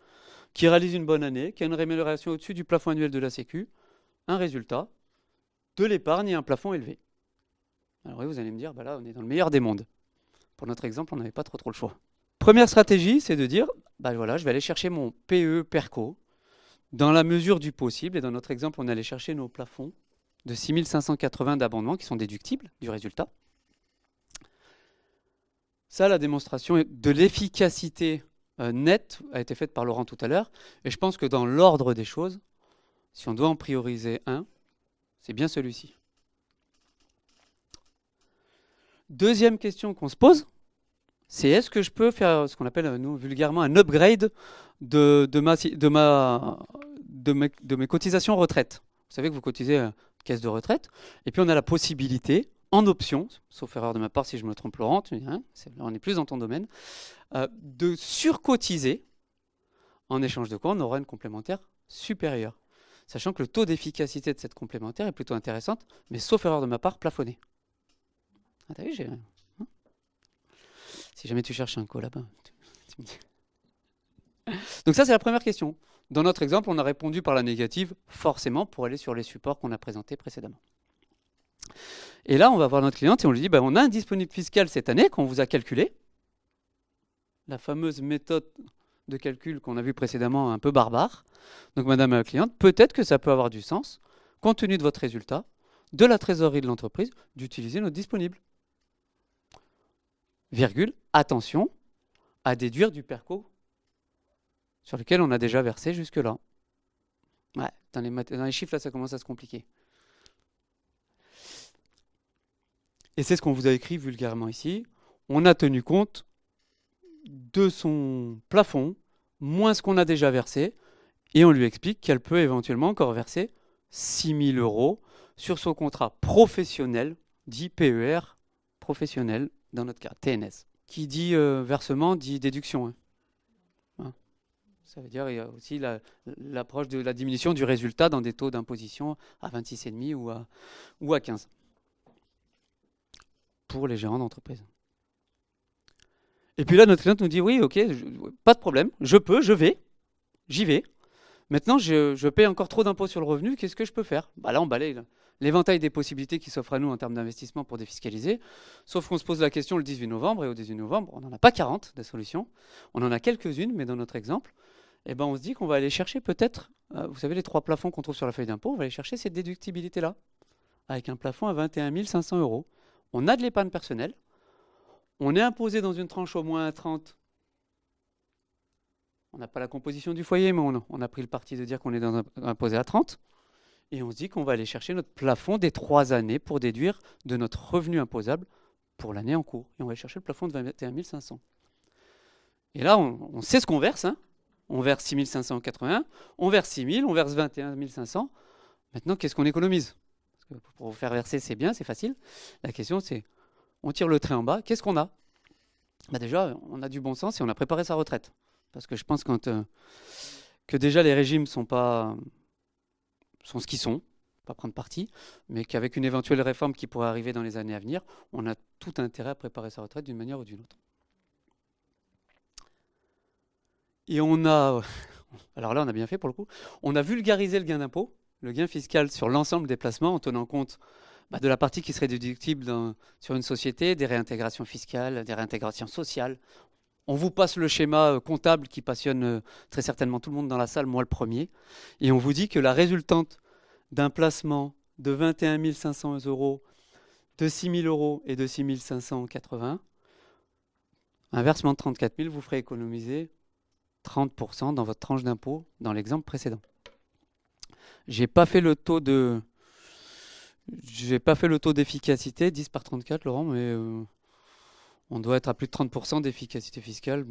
qui réalise une bonne année, qui a une rémunération au-dessus du plafond annuel de la Sécu, un résultat, de l'épargne et un plafond élevé. Alors oui, vous allez me dire, là, on est dans le meilleur des mondes. Pour notre exemple, on n'avait pas trop le choix. Première stratégie, c'est de dire, voilà, je vais aller chercher mon PE PERCO dans la mesure du possible. Et dans notre exemple, on allait chercher nos plafonds de 6 580 d'abondement qui sont déductibles du résultat. Ça, la démonstration de l'efficacité nette a été faite par Laurent tout à l'heure. Et je pense que dans l'ordre des choses, si on doit en prioriser un, c'est bien celui-ci. Deuxième question qu'on se pose, c'est est-ce que je peux faire ce qu'on appelle, nous, vulgairement, un upgrade de mes cotisations retraite. Vous savez que vous cotisez à une caisse de retraite, et puis on a la possibilité, en option, sauf erreur de ma part si je me trompe Laurent, on est plus dans ton domaine, de surcotiser, en échange de quoi on aura une complémentaire supérieure. Sachant que le taux d'efficacité de cette complémentaire est plutôt intéressante, mais sauf erreur de ma part, plafonné. Ah, t'as vu, si jamais tu cherches un collab, tu me dis. Donc ça, c'est la première question. Dans notre exemple, on a répondu par la négative, forcément, pour aller sur les supports qu'on a présentés précédemment. Et là, on va voir notre cliente et on lui dit, on a un disponible fiscal cette année qu'on vous a calculé. La fameuse méthode de calcul qu'on a vue précédemment, un peu barbare. Donc, madame la cliente, peut-être que ça peut avoir du sens, compte tenu de votre résultat, de la trésorerie de l'entreprise, d'utiliser notre disponible. Virgule, attention à déduire du PERCO sur lequel on a déjà versé jusque-là. Ouais, dans les chiffres, là, ça commence à se compliquer. Et c'est ce qu'on vous a écrit vulgairement ici. On a tenu compte de son plafond, moins ce qu'on a déjà versé, et on lui explique qu'elle peut éventuellement encore verser 6 000 euros sur son contrat professionnel, dit PER professionnel, dans notre cas, TNS. Qui dit versement, dit déduction. Ça veut dire qu'il y a aussi l'approche de la diminution du résultat dans des taux d'imposition à 26,5 ou à 15 pour les gérants d'entreprise. Et puis là, notre cliente nous dit, oui, ok, pas de problème, j'y vais. Maintenant, je paye encore trop d'impôts sur le revenu, qu'est-ce que je peux faire? Là, on balaye l'éventail des possibilités qui s'offrent à nous en termes d'investissement pour défiscaliser, sauf qu'on se pose la question le 18 novembre, et au 18 novembre, on n'en a pas 40 des solutions, on en a quelques-unes, mais dans notre exemple, on se dit qu'on va aller chercher peut-être, vous savez, les 3 plafonds qu'on trouve sur la feuille d'impôt, on va aller chercher cette déductibilité-là, avec un plafond à 21 500 euros. On a de l'épargne personnelle, on est imposé dans une tranche au moins à 30. On n'a pas la composition du foyer, mais on a pris le parti de dire qu'on est imposé à 30. et on se dit qu'on va aller chercher notre plafond des 3 années pour déduire de notre revenu imposable pour l'année en cours. Et on va aller chercher le plafond de 21 500. Et là, on sait ce qu'on verse. Hein. On verse 6 581, on verse 6 000, on verse 21 500. Maintenant, qu'est-ce qu'on économise? Parce que pour vous faire verser, c'est bien, c'est facile. La question, c'est, on tire le trait en bas, qu'est-ce qu'on a? Déjà, on a du bon sens et on a préparé sa retraite. Parce que je pense que déjà les régimes sont ce qu'ils sont, pas prendre parti, mais qu'avec une éventuelle réforme qui pourrait arriver dans les années à venir, on a tout intérêt à préparer sa retraite d'une manière ou d'une autre. Et alors là on a bien fait pour le coup, on a vulgarisé le gain d'impôt, le gain fiscal sur l'ensemble des placements en tenant compte de la partie qui serait déductible sur une société, des réintégrations fiscales, des réintégrations sociales. On vous passe le schéma comptable qui passionne très certainement tout le monde dans la salle, moi le premier, et on vous dit que la résultante d'un placement de 21 500 euros, de 6 000 euros et de 6 580, un versement de 34 000 vous ferait économiser 30% dans votre tranche d'impôt dans l'exemple précédent. J'ai pas fait le taux d'efficacité, 10 par 34 Laurent, mais on doit être à plus de 30% d'efficacité fiscale.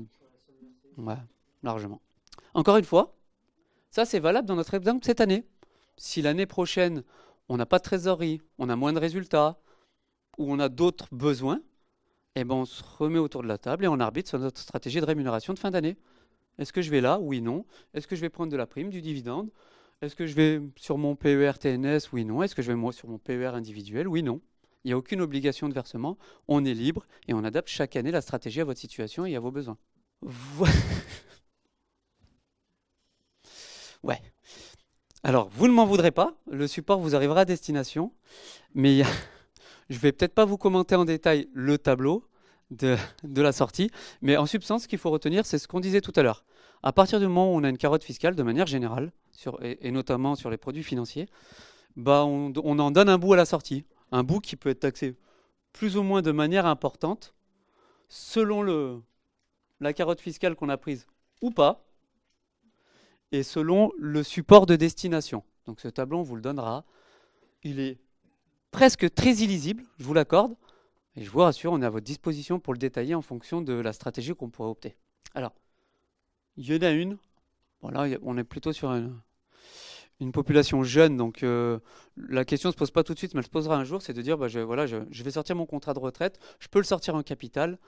Ouais, largement. Encore une fois, ça c'est valable dans notre exemple cette année. Si l'année prochaine, on n'a pas de trésorerie, on a moins de résultats, ou on a d'autres besoins, eh ben on se remet autour de la table et on arbitre sur notre stratégie de rémunération de fin d'année. Est-ce que je vais là? Oui, non. Est-ce que je vais prendre de la prime, du dividende? Est-ce que je vais sur mon PER TNS? Oui, non. Est-ce que je vais sur mon PER individuel? Oui, non. Il n'y a aucune obligation de versement. On est libre et on adapte chaque année la stratégie à votre situation et à vos besoins. Ouais. Alors, vous ne m'en voudrez pas. Le support vous arrivera à destination. Mais je ne vais peut-être pas vous commenter en détail le tableau de la sortie. Mais en substance, ce qu'il faut retenir, c'est ce qu'on disait tout à l'heure. À partir du moment où on a une carotte fiscale, de manière générale, et notamment sur les produits financiers, on en donne un bout à la sortie. Un bout qui peut être taxé plus ou moins de manière importante, selon la carotte fiscale qu'on a prise ou pas, et selon le support de destination. Donc ce tableau, on vous le donnera. Il est presque très illisible, je vous l'accorde, et je vous rassure, on est à votre disposition pour le détailler en fonction de la stratégie qu'on pourrait opter. Alors, il y en a une. Voilà, on est plutôt sur une population jeune, donc la question ne se pose pas tout de suite, mais elle se posera un jour, c'est de dire, je vais sortir mon contrat de retraite, je peux le sortir en capital.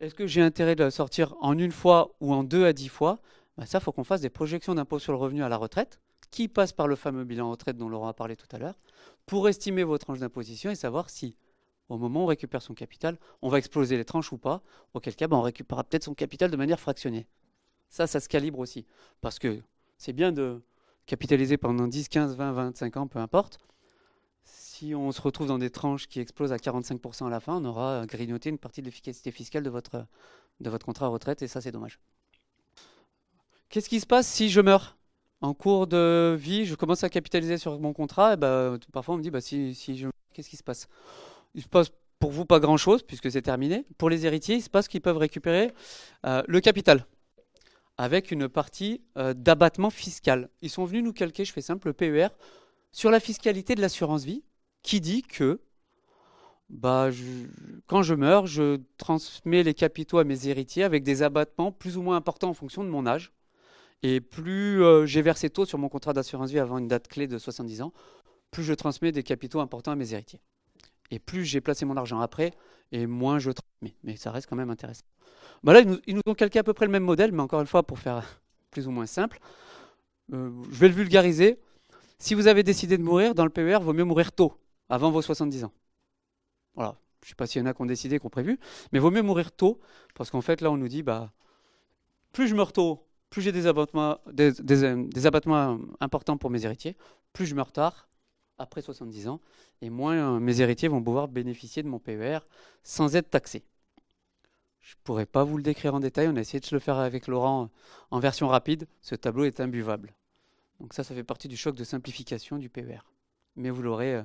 Est-ce que j'ai intérêt de le sortir en une fois ou en 2 à 10 fois? Ça, il faut qu'on fasse des projections d'impôt sur le revenu à la retraite, qui passe par le fameux bilan retraite dont Laurent a parlé tout à l'heure, pour estimer vos tranches d'imposition et savoir si, au moment où on récupère son capital, on va exploser les tranches ou pas, auquel cas on récupérera peut-être son capital de manière fractionnée. Ça se calibre aussi, parce que c'est bien de capitaliser pendant 10, 15, 20, 25 ans, peu importe. Si on se retrouve dans des tranches qui explosent à 45% à la fin, on aura grignoté une partie de l'efficacité fiscale de votre contrat à retraite, et ça c'est dommage. Qu'est-ce qui se passe si je meurs? En cours de vie, je commence à capitaliser sur mon contrat, et parfois on me dit, si je meurs, qu'est-ce qui se passe? Il se passe pour vous pas grand-chose, puisque c'est terminé. Pour les héritiers, il se passe qu'ils peuvent récupérer le capital, avec une partie d'abattement fiscal. Ils sont venus nous calquer, je fais simple, le PER, sur la fiscalité de l'assurance vie, qui dit que quand je meurs, je transmets les capitaux à mes héritiers avec des abattements plus ou moins importants en fonction de mon âge. Et plus j'ai versé tôt sur mon contrat d'assurance vie avant une date clé de 70 ans, plus je transmets des capitaux importants à mes héritiers. Et plus j'ai placé mon argent après, et moins je transmets. Mais ça reste quand même intéressant. Là, ils nous ont calqué à peu près le même modèle, mais encore une fois, pour faire plus ou moins simple, je vais le vulgariser. Si vous avez décidé de mourir, dans le PER, il vaut mieux mourir tôt, avant vos 70 ans. Voilà. Je ne sais pas s'il y en a qui ont décidé, qui ont prévu, mais il vaut mieux mourir tôt, parce qu'en fait, là, on nous dit, plus je meurs tôt, plus j'ai des abattements importants pour mes héritiers, plus je meurs tard, après 70 ans, et moins mes héritiers vont pouvoir bénéficier de mon PER sans être taxés. Je ne pourrais pas vous le décrire en détail, on a essayé de se le faire avec Laurent en version rapide, ce tableau est imbuvable. Donc ça fait partie du choc de simplification du PER. Mais vous l'aurez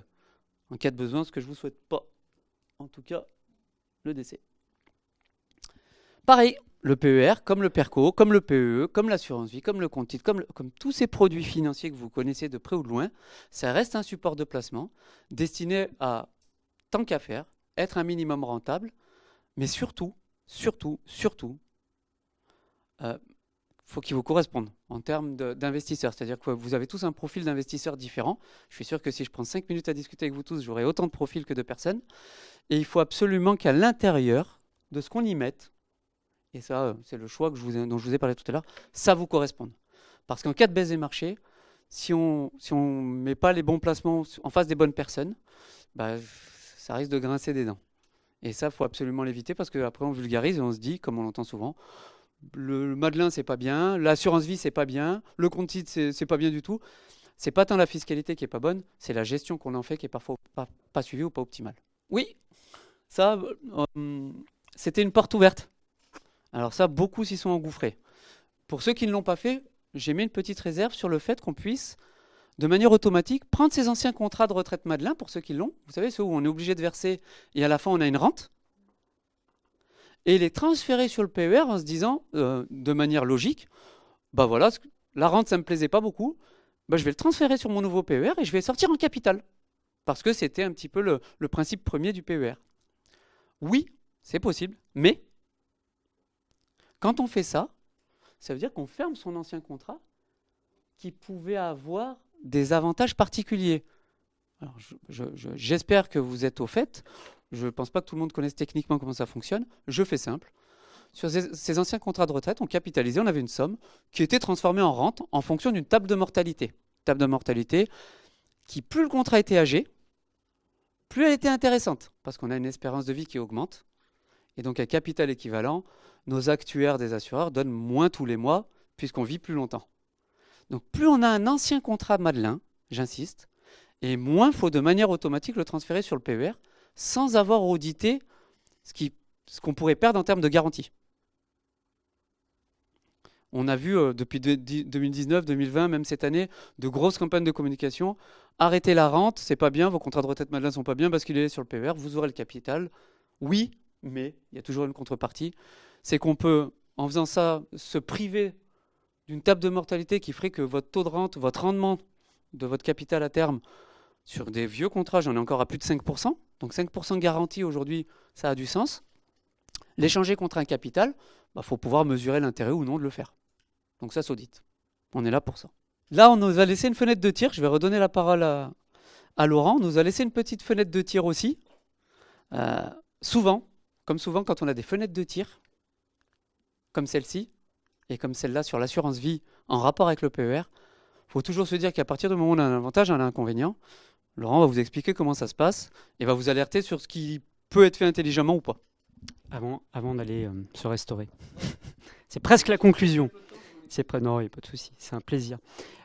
en cas de besoin, ce que je ne vous souhaite pas, en tout cas, le décès. Pareil, le PER, comme le PERCO, comme le PEE, comme l'assurance vie, comme le compte titre, comme tous ces produits financiers que vous connaissez de près ou de loin, ça reste un support de placement destiné à, tant qu'à faire, être un minimum rentable, mais surtout, faut qu'il vous corresponde en termes d'investisseurs. C'est-à-dire que vous avez tous un profil d'investisseur différent. Je suis sûr que si je prends 5 minutes à discuter avec vous tous, j'aurai autant de profils que de personnes. Et il faut absolument qu'à l'intérieur de ce qu'on y mette, et ça, c'est le choix dont je vous ai parlé tout à l'heure, ça vous corresponde. Parce qu'en cas de baisse des marchés, si on ne met pas les bons placements en face des bonnes personnes, bah, ça risque de grincer des dents. Et ça, il faut absolument l'éviter parce qu'après, on vulgarise et on se dit, comme on l'entend souvent, le Madelin, c'est pas bien, l'assurance vie, c'est pas bien, le compte titre, c'est pas bien du tout. C'est pas tant la fiscalité qui est pas bonne, c'est la gestion qu'on en fait qui est parfois pas suivie ou pas optimale. Oui, ça, c'était une porte ouverte. Alors ça, beaucoup s'y sont engouffrés. Pour ceux qui ne l'ont pas fait, j'ai mis une petite réserve sur le fait qu'on puisse, de manière automatique, prendre ces anciens contrats de retraite Madelin, pour ceux qui l'ont, vous savez, ceux où on est obligé de verser et à la fin on a une rente, et les transférer sur le PER en se disant, de manière logique, bah voilà, la rente ça me plaisait pas beaucoup, bah je vais le transférer sur mon nouveau PER et je vais sortir en capital. Parce que c'était un petit peu le principe premier du PER. Oui, c'est possible, mais quand on fait ça, ça veut dire qu'on ferme son ancien contrat qui pouvait avoir des avantages particuliers. Alors, j'espère que vous êtes au fait. Je ne pense pas que tout le monde connaisse techniquement comment ça fonctionne. Je fais simple. Sur ces anciens contrats de retraite, on capitalisait, on avait une somme qui était transformée en rente en fonction d'une table de mortalité. Table de mortalité qui, plus le contrat était âgé, plus elle était intéressante, parce qu'on a une espérance de vie qui augmente. Et donc, à capital équivalent, nos actuaires des assureurs donnent moins tous les mois, puisqu'on vit plus longtemps. Donc, plus on a un ancien contrat Madelin, j'insiste, et moins il faut de manière automatique le transférer sur le PER, sans avoir audité ce qu'on pourrait perdre en termes de garantie. On a vu depuis 2019, 2020, même cette année, de grosses campagnes de communication. Arrêtez la rente, c'est pas bien, vos contrats de retraite Madelin sont pas bien, basculez sur le PER, vous aurez le capital. Oui, mais il y a toujours une contrepartie. C'est qu'on peut, en faisant ça, se priver d'une table de mortalité qui ferait que votre taux de rente, votre rendement de votre capital à terme, sur des vieux contrats, j'en ai encore à plus de 5%. Donc 5% de garantie aujourd'hui, ça a du sens. L'échanger contre un capital, faut pouvoir mesurer l'intérêt ou non de le faire. Donc ça s'audite. On est là pour ça. Là, on nous a laissé une fenêtre de tir. Je vais redonner la parole à Laurent. On nous a laissé une petite fenêtre de tir aussi. Souvent, quand on a des fenêtres de tir, comme celle-ci, et comme celle-là sur l'assurance vie en rapport avec le PER, il faut toujours se dire qu'à partir du moment où on a un avantage, on a un inconvénient. Laurent va vous expliquer comment ça se passe et va vous alerter sur ce qui peut être fait intelligemment ou pas. Avant d'aller se restaurer. C'est presque la conclusion. Non, il n'y a pas de souci, c'est un plaisir.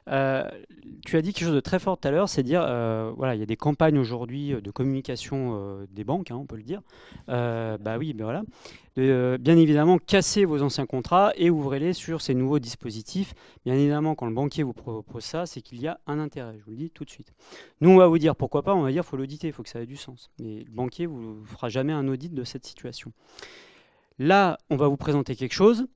Tu as dit quelque chose de très fort tout à l'heure, c'est dire, voilà, il y a des campagnes aujourd'hui de communication des banques, on peut le dire. Voilà. Bien évidemment, cassez vos anciens contrats et ouvrez-les sur ces nouveaux dispositifs. Bien évidemment, quand le banquier vous propose ça, c'est qu'il y a un intérêt, je vous le dis tout de suite. Nous, on va vous dire pourquoi pas, on va dire qu'il faut l'auditer, il faut que ça ait du sens. Mais le banquier ne vous fera jamais un audit de cette situation. Là, on va vous présenter quelque chose.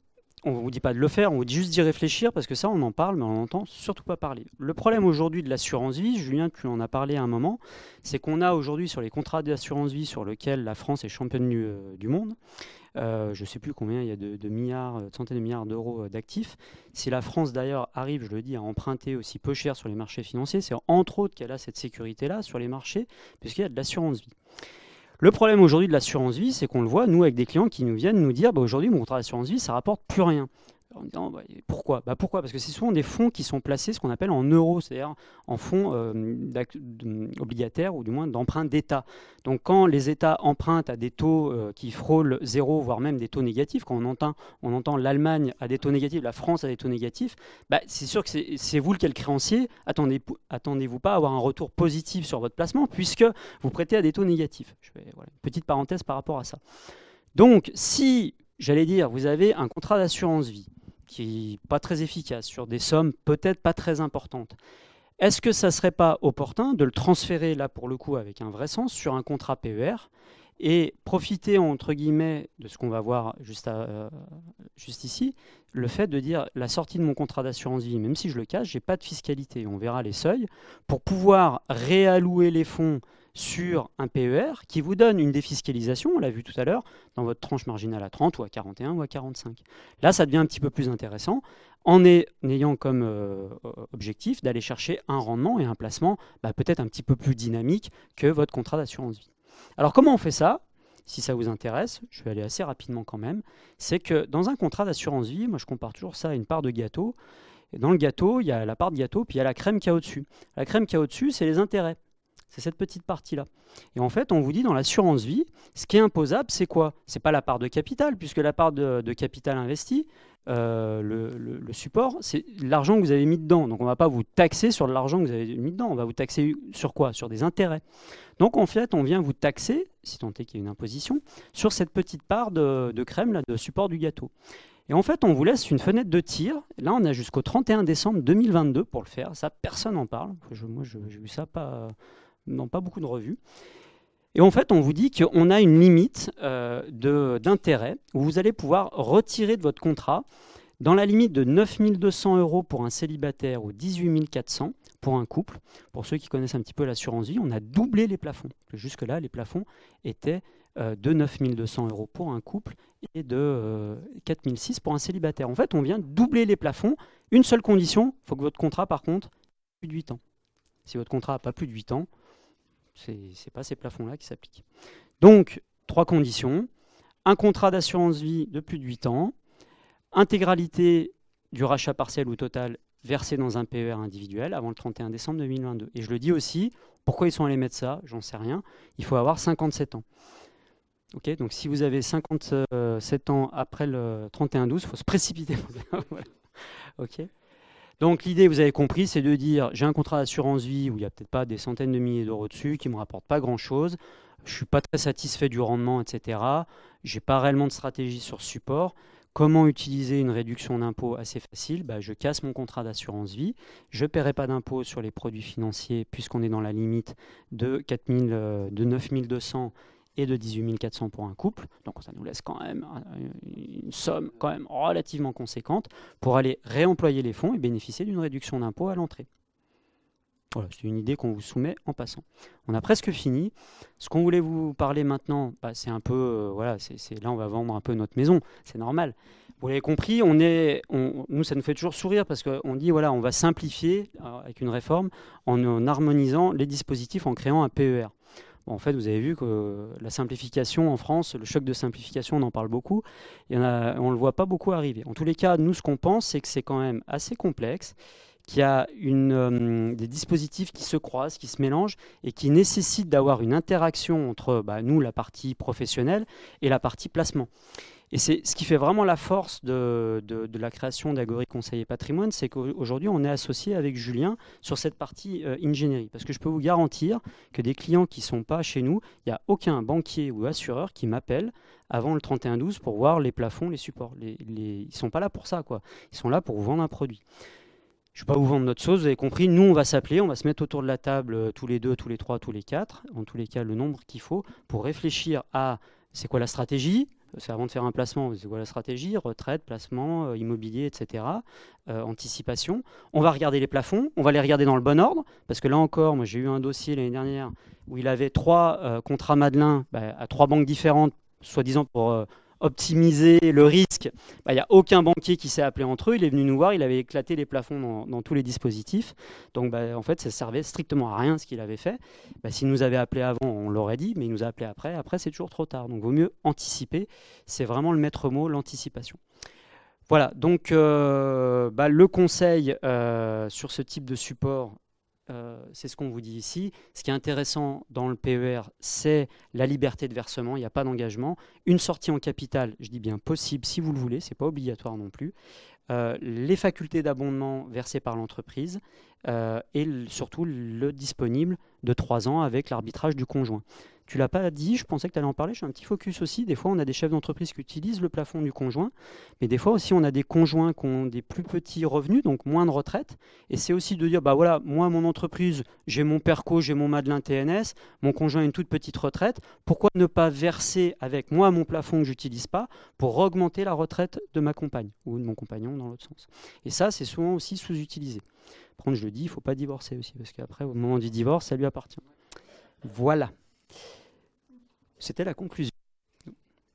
On ne vous dit pas de le faire, on vous dit juste d'y réfléchir parce que ça, on en parle, mais on n'entend surtout pas parler. Le problème aujourd'hui de l'assurance vie, Julien, tu en as parlé à un moment, c'est qu'on a aujourd'hui sur les contrats d'assurance vie sur lesquels la France est championne du monde, je ne sais plus combien il y a de centaines de milliards d'euros d'actifs. Si la France d'ailleurs arrive, je le dis, à emprunter aussi peu cher sur les marchés financiers, c'est entre autres qu'elle a cette sécurité-là sur les marchés, puisqu'il y a de l'assurance vie. Le problème aujourd'hui de l'assurance vie, c'est qu'on le voit, nous, avec des clients qui nous viennent nous dire aujourd'hui, mon contrat d'assurance vie, ça rapporte plus rien. En disant, pourquoi ? Pourquoi ? Parce que c'est souvent des fonds qui sont placés, ce qu'on appelle en euros, c'est-à-dire en fonds obligataires ou du moins d'emprunt d'État. Donc quand les États empruntent à des taux qui frôlent zéro, voire même des taux négatifs, quand on entend l'Allemagne à des taux négatifs, la France à des taux négatifs, c'est sûr que c'est vous lequel créancier, attendez-vous pas à avoir un retour positif sur votre placement puisque vous prêtez à des taux négatifs. Une petite parenthèse par rapport à ça. Donc si, j'allais dire, vous avez un contrat d'assurance vie, qui n'est pas très efficace, sur des sommes peut-être pas très importantes. Est-ce que ça ne serait pas opportun de le transférer, là pour le coup, avec un vrai sens, sur un contrat PER et profiter, entre guillemets, de ce qu'on va voir juste ici, le fait de dire la sortie de mon contrat d'assurance vie, même si je le cache, je n'ai pas de fiscalité. On verra les seuils pour pouvoir réallouer les fonds sur un PER qui vous donne une défiscalisation, on l'a vu tout à l'heure, dans votre tranche marginale à 30 ou à 41 ou à 45. Là, ça devient un petit peu plus intéressant en ayant comme objectif d'aller chercher un rendement et un placement peut-être un petit peu plus dynamique que votre contrat d'assurance vie. Alors comment on fait ça? Si ça vous intéresse, je vais aller assez rapidement quand même, c'est que dans un contrat d'assurance vie, moi je compare toujours ça à une part de gâteau. Et dans le gâteau, il y a la part de gâteau, puis il y a la crème qu'il y a au-dessus. La crème qu'il y a au-dessus, c'est les intérêts. C'est cette petite partie-là. Et en fait, on vous dit dans l'assurance vie, ce qui est imposable, c'est quoi? C'est pas la part de capital, puisque la part de capital investi, le support, c'est l'argent que vous avez mis dedans. Donc on ne va pas vous taxer sur l'argent que vous avez mis dedans. On va vous taxer sur quoi? Sur des intérêts. Donc en fait, on vient vous taxer, si tant est qu'il y a une imposition, sur cette petite part de crème, là, de support du gâteau. Et en fait, on vous laisse une fenêtre de tir. Là, on a jusqu'au 31 décembre 2022 pour le faire. Ça, personne n'en parle. Moi, j'ai vu ça dans pas beaucoup de revues. Et en fait, on vous dit qu'on a une limite d'intérêt où vous allez pouvoir retirer de votre contrat dans la limite de 9 200 € pour un célibataire ou 18 400 pour un couple. Pour ceux qui connaissent un petit peu l'assurance vie, on a doublé les plafonds. Jusque-là, les plafonds étaient de 9 200 € pour un couple et de 4 600 pour un célibataire. En fait, on vient doubler les plafonds. Une seule condition, il faut que votre contrat, par contre, ait plus de 8 ans. Si votre contrat n'a pas plus de 8 ans, ce n'est pas ces plafonds-là qui s'appliquent. Donc, 3 conditions. Un contrat d'assurance vie de plus de 8 ans, intégralité du rachat partiel ou total versé dans un PER individuel avant le 31 décembre 2022. Et je le dis aussi, pourquoi ils sont allés mettre ça? J'en sais rien. Il faut avoir 57 ans. Okay, donc si vous avez 57 ans après le 31-12, il faut se précipiter. Voilà. Okay. Donc l'idée, vous avez compris, c'est de dire j'ai un contrat d'assurance vie où il n'y a peut-être pas des centaines de milliers d'euros dessus, qui ne me rapporte pas grand-chose, je ne suis pas très satisfait du rendement, etc. Je n'ai pas réellement de stratégie sur ce support. Comment utiliser une réduction d'impôt assez facile? Je casse mon contrat d'assurance vie, je ne paierai pas d'impôt sur les produits financiers puisqu'on est dans la limite de 9 200 et de 18 400 pour un couple. Donc ça nous laisse quand même une somme quand même relativement conséquente pour aller réemployer les fonds et bénéficier d'une réduction d'impôt à l'entrée. Voilà, c'est une idée qu'on vous soumet en passant. On a presque fini. Ce qu'on voulait vous parler maintenant, c'est un peu, là on va vendre un peu notre maison, c'est normal. Vous l'avez compris, nous ça nous fait toujours sourire parce qu'on dit voilà, on va simplifier avec une réforme en harmonisant les dispositifs en créant un PER. Bon, en fait, vous avez vu que la simplification en France, le choc de simplification, on en parle beaucoup, on ne le voit pas beaucoup arriver. En tous les cas, nous ce qu'on pense, c'est que c'est quand même assez complexe, qu'il y a des dispositifs qui se croisent, qui se mélangent et qui nécessitent d'avoir une interaction entre nous, la partie professionnelle, et la partie placement. Et c'est ce qui fait vraiment la force de la création d'Agori Conseil et Patrimoine, c'est qu'aujourd'hui, on est associé avec Julien sur cette partie ingénierie. Parce que je peux vous garantir que des clients qui ne sont pas chez nous, il n'y a aucun banquier ou assureur qui m'appelle avant le 31-12 pour voir les plafonds, les supports. Ils ne sont pas là pour ça, quoi. Ils sont là pour vous vendre un produit. Je ne vais pas vous vendre notre sauce, vous avez compris, nous on va s'appeler, on va se mettre autour de la table tous les 2, tous les 3, tous les 4, en tous les cas le nombre qu'il faut, pour réfléchir à c'est quoi la stratégie, c'est avant de faire un placement, c'est quoi la stratégie, retraite, placement, immobilier, etc., anticipation. On va regarder les plafonds, on va les regarder dans le bon ordre, parce que là encore, moi j'ai eu un dossier l'année dernière où il avait 3 contrats Madelin à 3 banques différentes, soi-disant pour optimiser le risque. Il n'y a aucun banquier qui s'est appelé entre eux, il est venu nous voir, il avait éclaté les plafonds dans tous les dispositifs. Donc en fait, ça servait strictement à rien ce qu'il avait fait. S'il nous avait appelé avant, on l'aurait dit, mais il nous a appelé après. Après, c'est toujours trop tard. Donc il vaut mieux anticiper. C'est vraiment le maître mot, l'anticipation. Voilà, donc le conseil sur ce type de support, c'est ce qu'on vous dit ici. Ce qui est intéressant dans le PER, c'est la liberté de versement, il n'y a pas d'engagement. Une sortie en capital, je dis bien possible si vous le voulez, ce n'est pas obligatoire non plus. Les facultés d'abondement versées par l'entreprise et surtout le disponible de 3 ans avec l'arbitrage du conjoint. Tu l'as pas dit, je pensais que tu allais en parler, je fais un petit focus aussi. Des fois, on a des chefs d'entreprise qui utilisent le plafond du conjoint, mais des fois aussi, on a des conjoints qui ont des plus petits revenus, donc moins de retraite. Et c'est aussi de dire, bah voilà, moi, mon entreprise, j'ai mon PERCO, j'ai mon Madelin TNS, mon conjoint a une toute petite retraite. Pourquoi ne pas verser avec moi mon plafond que j'utilise pas pour augmenter la retraite de ma compagne ou de mon compagnon dans l'autre sens. Et ça, c'est souvent aussi sous-utilisé. Par contre, je le dis, il ne faut pas divorcer aussi, parce qu'après, au moment du divorce, ça lui appartient. Voilà. C'était la conclusion.